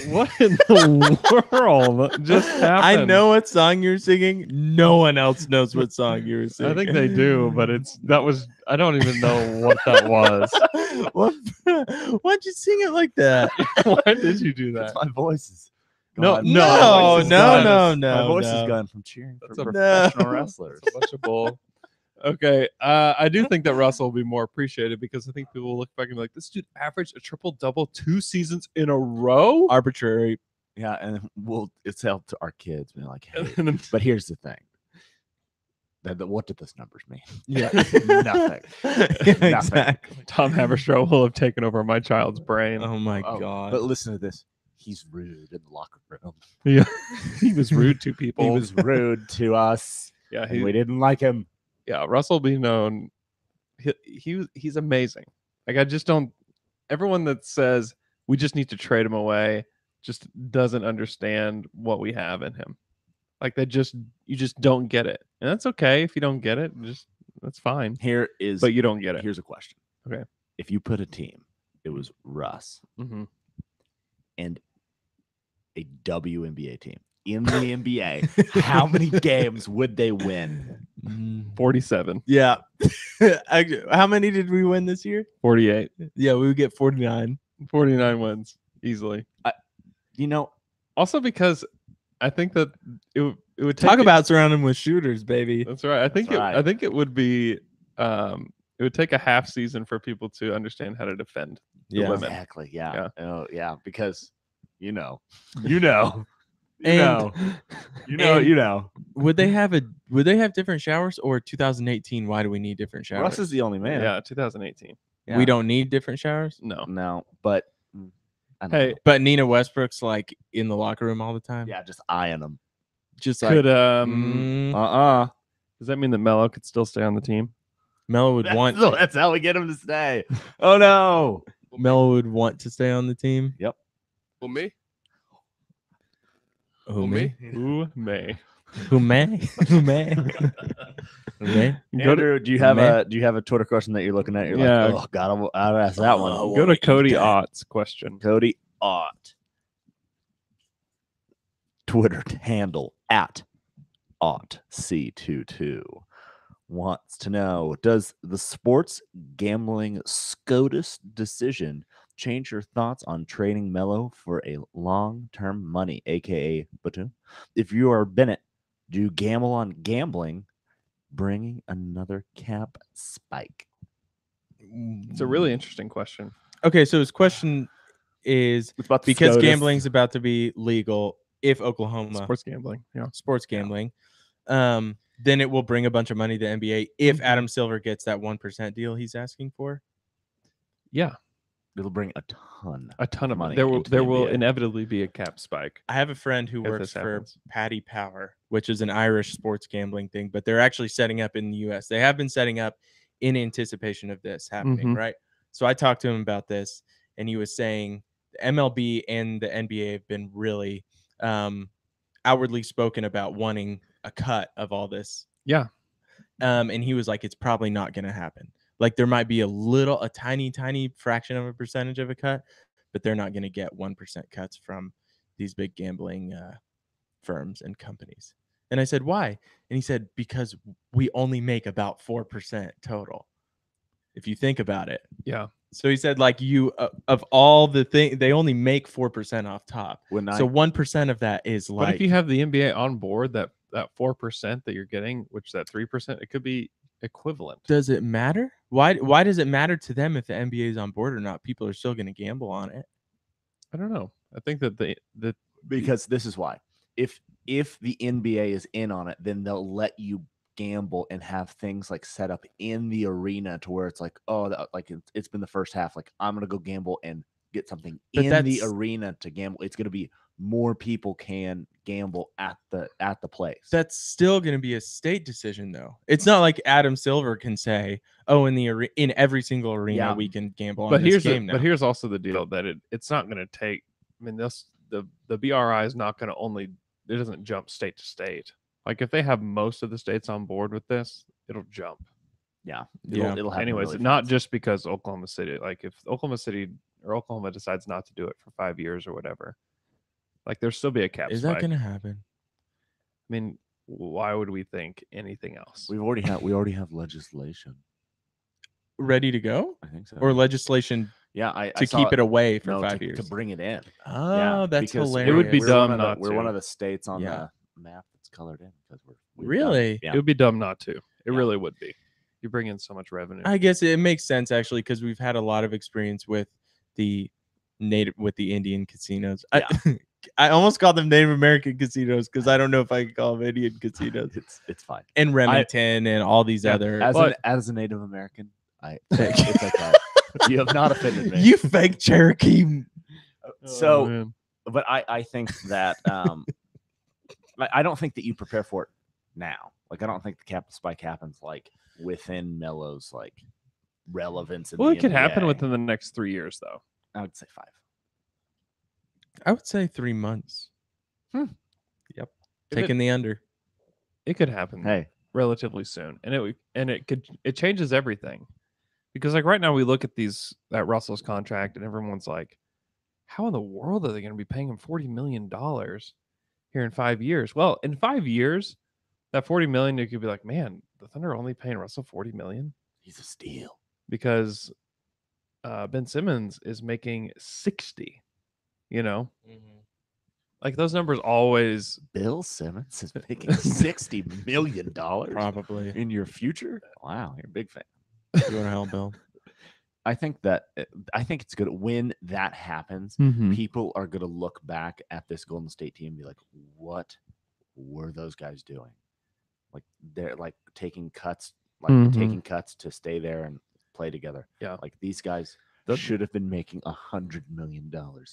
What in the world just happened? I know what song you're singing. No one else knows what song you were singing. I think they do, but I don't even know what that was. What? Why'd you sing it like that? Why did you do That's that? my voice is No, gone. no, My voice is gone. no. My voice no. is gone from cheering That's for a- professional wrestlers. It's a bunch of bull. Okay, I do think that Russell will be more appreciated because I think people will look back and be like, this dude averaged a triple-double 2 seasons in a row? Arbitrary. Yeah, and it's helped to our kids. We're like, hey. And then- But here's the thing. What did those numbers mean? Yeah. Nothing. Exactly. Tom Haberstroh will have taken over my child's brain. Oh my Oh, god. But listen to this. He's rude in the locker room. Yeah, he was rude to people. He was rude to us. yeah, And we didn't like him. yeah. Russell be known. He's amazing. Like I just don't. Everyone that says we just need to trade him away just doesn't understand what we have in him. Like you just don't get it, and that's okay if you don't get it. That's fine. But you don't get it. Here's a question. Okay. If you put a team, it was Russ Mm-hmm. and a WNBA team in the NBA, how many games would they win? 47, Yeah. Actually, how many did we win this year? 48, Yeah, we would get 49. 49 wins easily. You know, Also because I think that it would take Talk about surrounding them with shooters, baby. That's right. I think right. I think it would be it would take a half season for people to understand how to defend the Yeah. women. exactly. Yeah. Yeah. Oh, yeah. Because you know. And- Would they have different showers or 2018? Why do we need different showers? Russ is the only man. Yeah, 2018. Yeah. We don't need different showers. No. No, but I don't Hey, know. But Nina Westbrook's like in the locker room all the time. Yeah, just eyeing them. Just like could does that mean that Melo could still stay on the team? Melo would want That's how we get him to stay. Oh no. Melo would want to stay on the team. Well, me? Who me? Who may? Who may? Who may? Who may? Andrew, do you have a Twitter question that you're looking at? You're Yeah. like, oh God, I'll ask that one. Oh, Go to Cody Ott's question. Cody Ott. Twitter handle @OttC22 wants to know, does the sports gambling SCOTUS decision change your thoughts on trading Melo for a long-term money, aka Batum? If you are Bennett, do you gamble on gambling, bringing another cap spike? It's a really interesting question. Okay, so his question is It's about the because SCOTUS. gambling's about to be legal if Oklahoma Sports gambling. Yeah. sports gambling, then it will bring a bunch of money to the NBA if Mm-hmm. Adam Silver gets that 1% deal he's asking for. Yeah. It'll bring a ton. A ton of Money money. into There the will NBA. inevitably be a cap spike. I have a friend who If works this for happens. Paddy Power, which is an Irish sports gambling thing, but they're actually setting up in the US. They have been setting up in anticipation of this happening, Mhm. right? So I talked to him about this, and he was saying the MLB and the NBA have been really outwardly spoken about wanting a cut of all this. Yeah. And he was like, it's probably not going to happen. Like there might be a tiny fraction of a percentage of a cut, but they're not going to get 1% cuts from these big gambling firms and companies. And I said, why? And he said, because we only make about 4% total. If you think about it. Yeah. So he said, like of all the thing, they only make 4% off top. So 1% of that is like. But if you have the NBA on board, that 4% that you're getting, which that 3%, it could be equivalent. Does it matter? Why does it matter to them if the NBA is on board or not? People are still going to gamble on it. I don't know. I think that because this is why. If the NBA is in on it, then they'll let you gamble and have things like set up in the arena to where it's like, it's been the first half. Like I'm gonna go gamble and get something in the arena to gamble. It's gonna be more people can gamble at the place. That's still going to be a state decision, though. It's not like Adam Silver can say, "Oh, in every single arena we can gamble on this game now." But here's also the deal that it's not going to take. I mean, the BRI is not going to only. It doesn't jump state to state. Like if they have most of the states on board with this, it'll jump. Yeah, it'll happen. Anyways, really not fast. just because Oklahoma City. Like if Oklahoma City or Oklahoma decides not to do it for 5 years or whatever. Like there'll still be a cap Is spike. that going to happen? I mean, why would we think anything else? We already have legislation Ready to go? I think so. Or legislation I to saw keep it away for no, 5 to, years? to bring it in. Oh, Yeah, that's because hilarious. It would be we're dumb one of the- not We're to. one of the states on Yeah. the map that's colored in because we've Really? done- It would be dumb not to. It Yeah. really would be. You bring in so much revenue. I guess it makes sense actually because we've had a lot of experience with the Indian casinos. Yeah. I almost called them Native American casinos because I don't know if I can call them Indian casinos. It's fine. And Remington and all these other. As a Native American, it's okay. You have not offended me. You fake Cherokee. So, man. but I think that I don't think that you prepare for it now. Like I don't think the cap spike happens like within Melo's like relevance. In Well, the it could happen NBA. within the next 3 years, though. I would say 5. I would say 3 months. Yep. If Taking the under. It could happen Hey, relatively soon, and it changes everything. Because like right now, we look at that Russell's contract, and everyone's like, "How in the world are they going to be paying him $40 million here in 5 years?" Well, in 5 years, that $40 million, you could be like, "Man, the Thunder are only paying Russell $40 million he's a steal. because Ben Simmons is making 60." You know, like those numbers always. Bill Simmons is making $60 million Probably. in your future. Wow, you're a big fan. You want to hell, Bill? I think it's good when that happens. Mm-hmm. People are going to look back at this Golden State team and be like, what were those guys doing? Like they're like taking cuts to stay there and play together. Yeah. Like these guys should have been making $100 million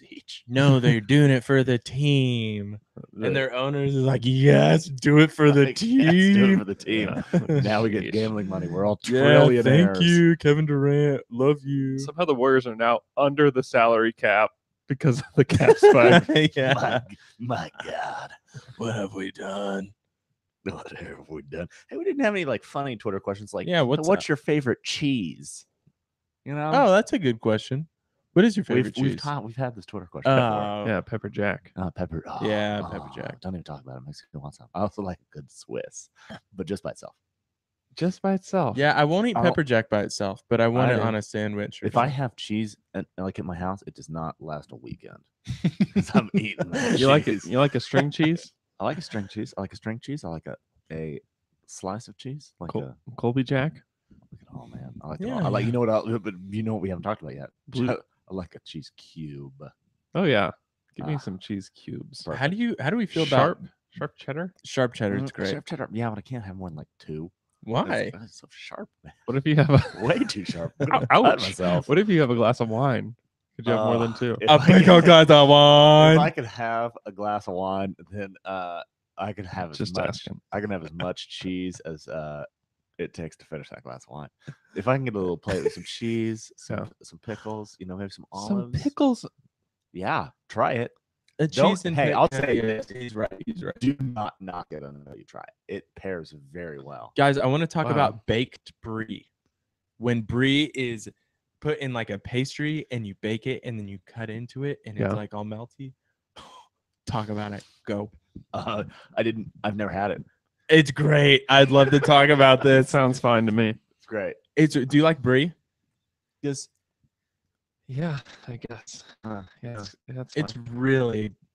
each. No, they're doing it for the team. And their owners is like, yes, do it for the Like, team. yes, do it for the team. Yeah. Now we get Sheesh. gambling money. We're all Yeah, trillionaires. thank you, Kevin Durant. Love you. Somehow the Warriors are now under the salary cap because of the cap spike. Yeah. My God. What have we done? What have we done? Hey, we didn't have any like funny Twitter questions like, Yeah, what's what's your favorite cheese? You know? Oh, that's a good question. What is your favorite cheese? We've had this Twitter question before. Yeah, Pepper Jack. Pepper. Yeah, pepper jack. Don't even talk about it. Makes me want some. I also like a good Swiss, but just by itself. Just by itself. Yeah, I won't eat I don't- pepper jack by itself, but I want I it do. on a sandwich. or If I something. have cheese like at my house, it does not last a weekend. 'Cause I'm eating that You like it? cheese. You like a string cheese? I like a string cheese. I like a string cheese. I like a slice of cheese. Like Col- Colby Jack? oh man, I like Yeah, I like yeah. you know what? But you know what we haven't talked about yet. Blue- I like a cheese cube. Oh yeah. Give me Ah. some cheese cubes. how do we feel Sharp? about Sharp cheddar? sharp cheddar? It's Mm, great. Sharp cheddar. Yeah, but I can't have more than like 2. Why? That's so sharp, man. What if you have a Way too sharp. I'm gonna Ouch. cut myself. What if you have a glass of wine? Could you have more than 2? If A I big could- old glass of If wine. I could have a glass of wine, then I could have Just as much. asking. I can have as much cheese as it takes to finish that glass of wine. If I can get a little plate with some cheese, some pickles, maybe some olives. Some pickles. Yeah, try it. A Don't- cheese and hey, pit- I'll say yeah, this. he's right. He's right. Do not knock it until you try it. It pairs very well. Guys, I want to talk Wow. about baked brie. When brie is put in like a pastry and you bake it and then you cut into it and Yeah. it's like all melty. Talk about it. Go. I've never had it. It's great. I'd love to talk about It this. sounds fine to me. It's great. Do you like brie? Yes. Yeah, I guess. Uh, Yeah, that's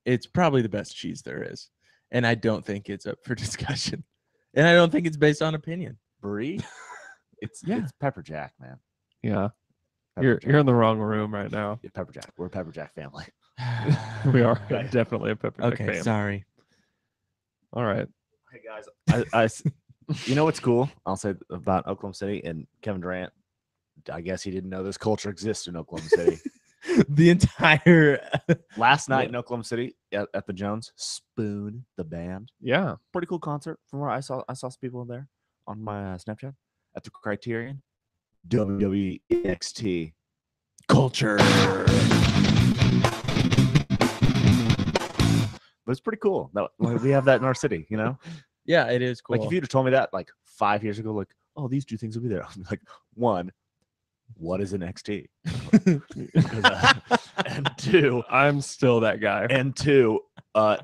It's probably the best cheese there is. And I don't think it's up for discussion. And I don't think it's based on opinion. Brie. It's pepper jack, man. yeah. Pepper You're in the wrong room right now. Yeah, pepper jack. We're a pepper jack family. We are Okay. definitely a pepper jack Okay, fan. sorry. All right. Hey guys, you know what's cool? I'll say about Oklahoma City and Kevin Durant. I guess he didn't know this culture exists in Oklahoma City. The entire Last night in Oklahoma City at the Jones, Spoon the band, Yeah. pretty cool concert. From where I saw some people there on my Snapchat at the Criterion. WWE NXT culture. But it's pretty cool. No, we have that in our city, you know. Yeah, it is cool. Like if you'd have told me that like 5 years ago, like, oh, these two things will be there. I'm like, one, what is NXT? And two, I'm still that guy.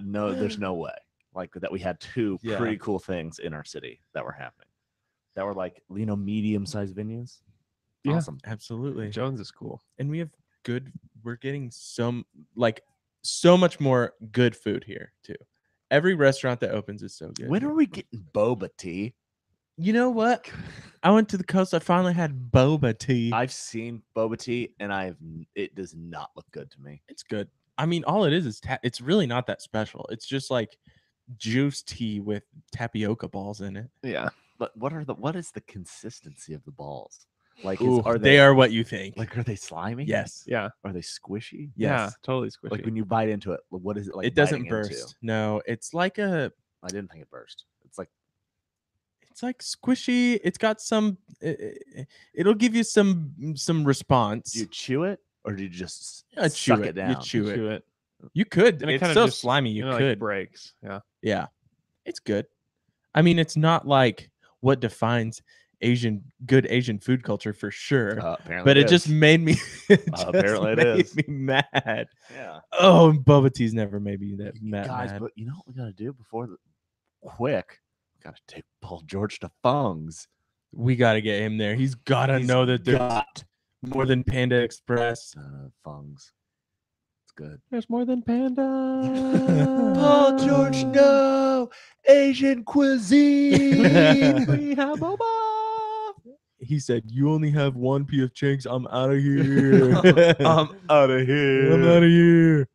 no, there's no way. Like that we had two Yeah. pretty cool things in our city that were happening. That were like, medium-sized venues. Yeah. Awesome. Absolutely. Jones is cool. And we're getting so much more good food here too. Every restaurant that opens is so good. When here. are we getting boba tea? You know what? I went to the coast. I finally had boba tea. I've seen boba tea, and it does not look good to me. It's good. I mean, all it is it's really not that special. It's just like juice tea with tapioca balls in it. Yeah. But what is the consistency of the balls? Like, Ooh, are they are what you think. like, are they slimy? Yes. Yeah. Are they squishy? Yeah. Yes. Totally squishy. Like when you bite into it, what is it like? It doesn't biting into? burst. No, it's like I didn't think it burst. It's like squishy. It's got some. It'll give you some response. do you chew it or do you just Yeah, chew suck it. it down? You chew it. chew it. You could. And it It's kinda so just, slimy. You like, could. breaks. Yeah. Yeah, it's good. I mean, it's not like what defines good Asian food culture for sure. Apparently, But it just made me. Apparently it made is. me mad. yeah. Oh, and boba tea's never made me that Guys, mad. but you know what we gotta do before the quick? We gotta take Paul George to Fung's. We got to get him there. He's got to He's know that there's got more than Panda Express. Fung's. It's good. There's more than panda. Paul George, no Asian cuisine. We have boba. He said, "You only have one P.F. Chang's. I'm out of here. I'm out of here. I'm out of here."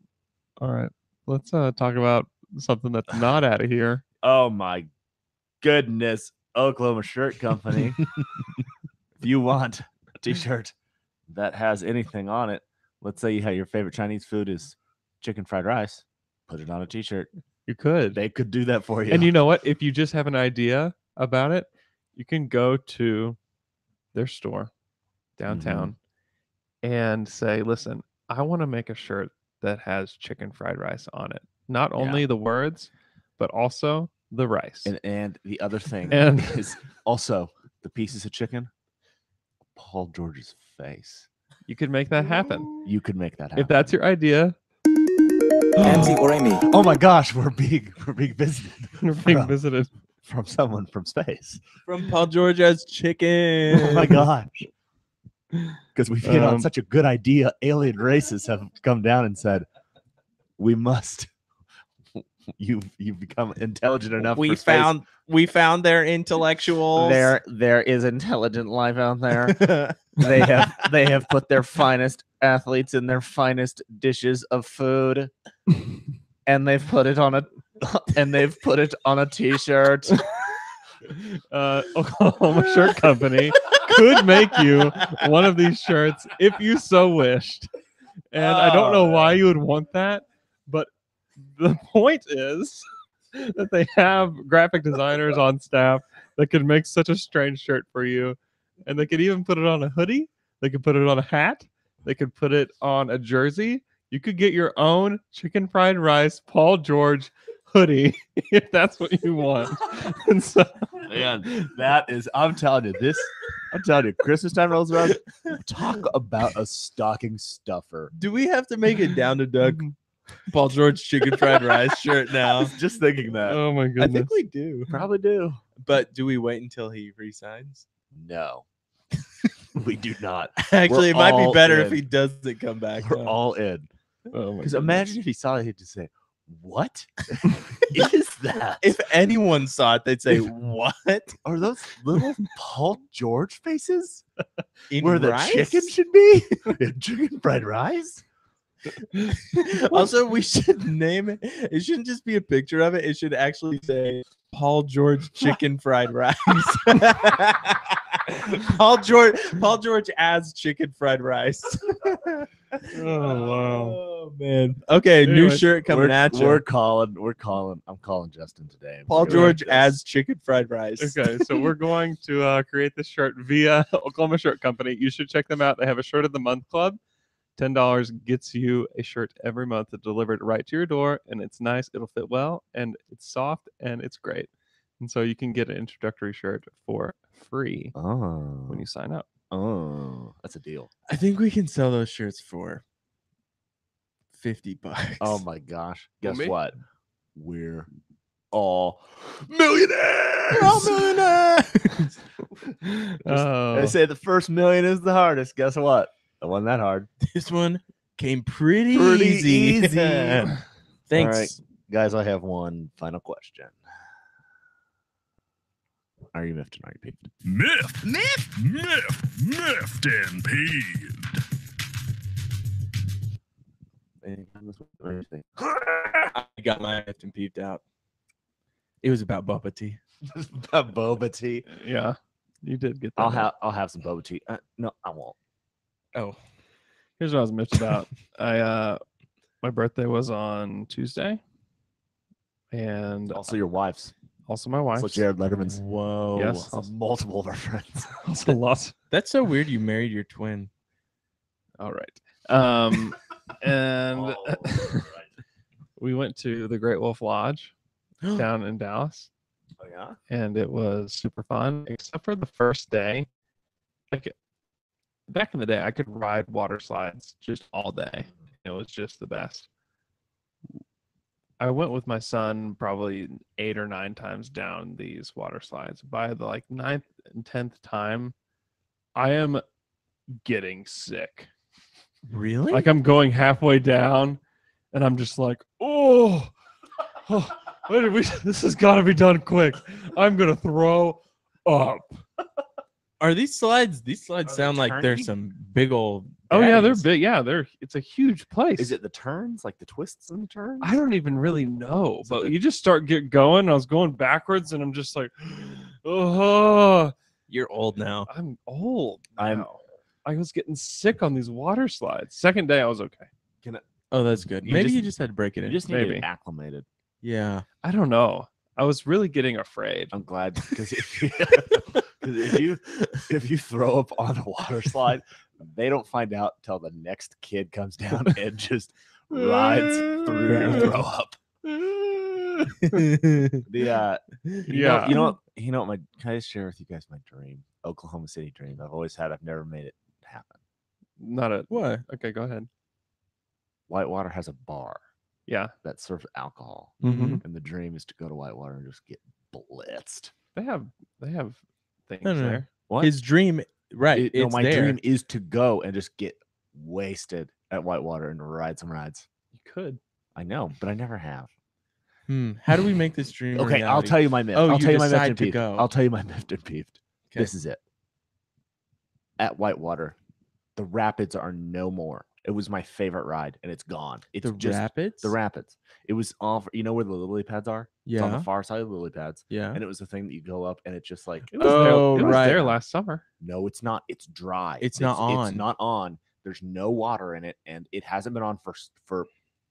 All right. Let's talk about something that's not out of here. Oh my goodness, Oklahoma Shirt Company. If you want a t-shirt that has anything on it, let's say you have your favorite Chinese food is chicken fried rice, put it on a t-shirt. You could. They could do that for you. And you know what? If you just have an idea about it, you can go to their store downtown and say, listen, I want to make a shirt that has chicken fried rice on it. Not only the words, but also the rice. and the other thing And- is also the pieces of chicken, Paul George's face. You could make that happen. You could make that happen. If that's your idea, Andy or Amy. Oh my gosh, we're being visited you're being From- visited. from someone from space. From Paul George as chicken. Oh my gosh. Because we've hit on Um, such a good idea. Alien races have come down and said, we must. You've become intelligent enough. we for space. found their intellectuals. There is intelligent life out there. they have put their finest athletes in their finest dishes of food, and they've put it on a t-shirt. Oklahoma Shirt Company could make you one of these shirts if you so wished. And I don't know why you would want that, but the point is that they have graphic designers on staff that could make such a strange shirt for you. And they could even put it on a hoodie. They could put it on a hat. They could put it on a jersey. You could get your own chicken fried rice Paul George hoodie if that's what you want. And so, Man, that is, I'm telling you, Christmas time rolls around. Talk about a stocking stuffer. Do we have to make it down to Duck Paul George chicken fried rice shirt now? Just thinking that. oh my I goodness. think we do. Probably do. But do we wait until he resigns? No, we do not. Actually, it We're might be all better in. if he doesn't come back. We're though. all in. Oh my Because goodness. imagine if he saw it, he'd just say, "What is that? If anyone saw it, they'd say, "What? Are those little Paul George faces In where the rice?" chicken should be? In chicken fried rice?" Also, we should name it. It shouldn't just be a picture of it. It should actually say Paul George chicken fried rice. Paul George as chicken fried rice. Oh wow. Oh man. Okay, new Anyways, shirt coming at you. We're calling. I'm calling Justin today. Paul We're gonna George do this. as chicken fried rice. Okay, so we're going to create this shirt via Oklahoma Shirt Company. You should check them out. They have a shirt of the month club. $10 gets you a shirt every month delivered right to your door, and it's nice. It'll fit well, and it's soft, and it's great. And so you can get an introductory shirt for free Oh, when you sign up. oh, that's a deal. I think we can sell those shirts for $50. Oh my gosh! Who, Guess me? what? We're all millionaires. We're all millionaires. Oh, They say the first million is the hardest. Guess what? It wasn't that hard. This one came pretty Pretty easy. Thanks. All right, guys, I have one final question. Are you miffed and are you peeved? Miffed and peeved. Anything on this one? What do you think? I got my miffed and peeved out. It was about bubba tea. About boba tea. yeah, you did get that. I'll have some boba tea. No, I won't. Oh, Here's what I was miffed about. My birthday was on Tuesday, and Also, your wife's. also my wife. Also, Jared Letterman's. whoa. Yes. Also, multiple of our friends. Also lots. That's so weird. You married your twin. All right. And we went to the Great Wolf Lodge down in Dallas, Oh yeah. and it was super fun, except for the first day. Like back in the day, I could ride water slides just all day. It was just the best. I went with my son probably 8 or 9 times down these water slides. By the like 9th and 10th time, I am getting sick. Really? Like I'm going halfway down, and I'm just like, oh this has got to be done quick. I'm gonna throw up. Are these slides? These slides Are they sound like they're turning? some big old. Oh yeah, they're daddies. big. Yeah, it's a huge place. Is it the turns, like the twists and the turns? I don't even really know, So but the- you just start get going. I was going backwards, and I'm just like, oh, You're old now. I'm old. I'm- now. I was getting sick on these water slides. Second day, I was okay. Oh, that's good. You Maybe just- you just had to break it You in. just need to Maybe. get acclimated. Yeah. I don't know. I was really getting afraid. I'm glad because if you throw up on a water slide, they don't find out until the next kid comes down and just rides through your throw up. The Yeah. you know what my can I just share with you guys my dream, Oklahoma City dream I've always had. I've never made it happen. Not a. What? Okay, go ahead. Whitewater has a bar Yeah. that serves alcohol, Mhm. and the dream is to go to Whitewater and just get blitzed. They have things No, no, no. there. What? His dream, right? No, It's my there. dream is to go and just get wasted at Whitewater and ride some rides. You could. I know, but I never have. How do we make this dream? Okay, I'll tell you my myth. Oh, I'll you tell you my myth decide and to peeved. go. I'll tell you my myth and peeved. Okay. This is it. At Whitewater, the rapids are no more. It was my favorite ride, and it's gone. It's The just rapids. the rapids. It was off. You know where the lily pads are? It's on the Yeah. far side of the lily pads, Yeah. and it was the thing that you go up, and it's just like It was Oh, there. It was right. there last summer. no, it's not. It's dry. It's not on. It's not on. There's no water in it, and it hasn't been on for.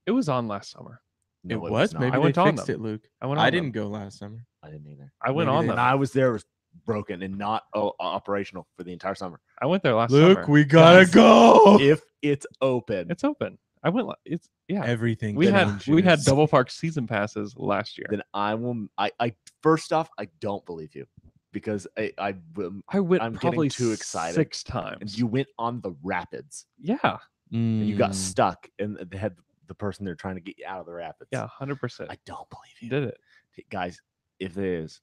It was on last summer. No, it was. not. Maybe I they went on fixed them. it, Luke. I went. I on didn't them. go last summer. I didn't either. I went Maybe on they- them. And I was there. It was broken and not operational for the entire summer. I went there last Luke, summer. we gotta Guys, go. If it's open, It's open. I went. It's Everything. We had changes. double park season passes last year. Then I will. I first off, I don't believe you because I went I'm probably getting too excited. 6 and times. you went on the rapids Yeah, and you got Mm. stuck, and they had the person they're trying to get you out of the rapids. yeah, 100%. I don't believe You you, did it. guys. If there is,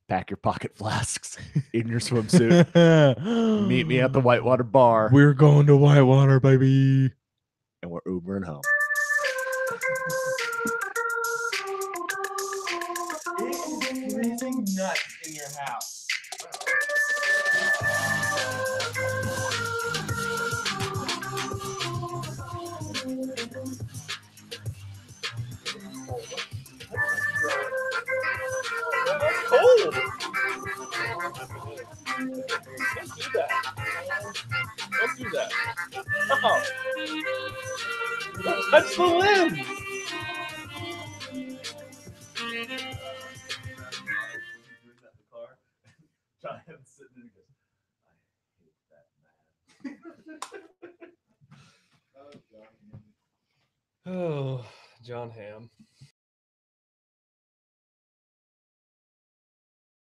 pack your pocket flasks in your swimsuit. Meet me at the Whitewater Bar, We're going to Whitewater, baby. and we're Ubering home. Freezing nuts in your house. Cold. Don't do that. Oh. Don't touch the lens. Oh, John Hamm.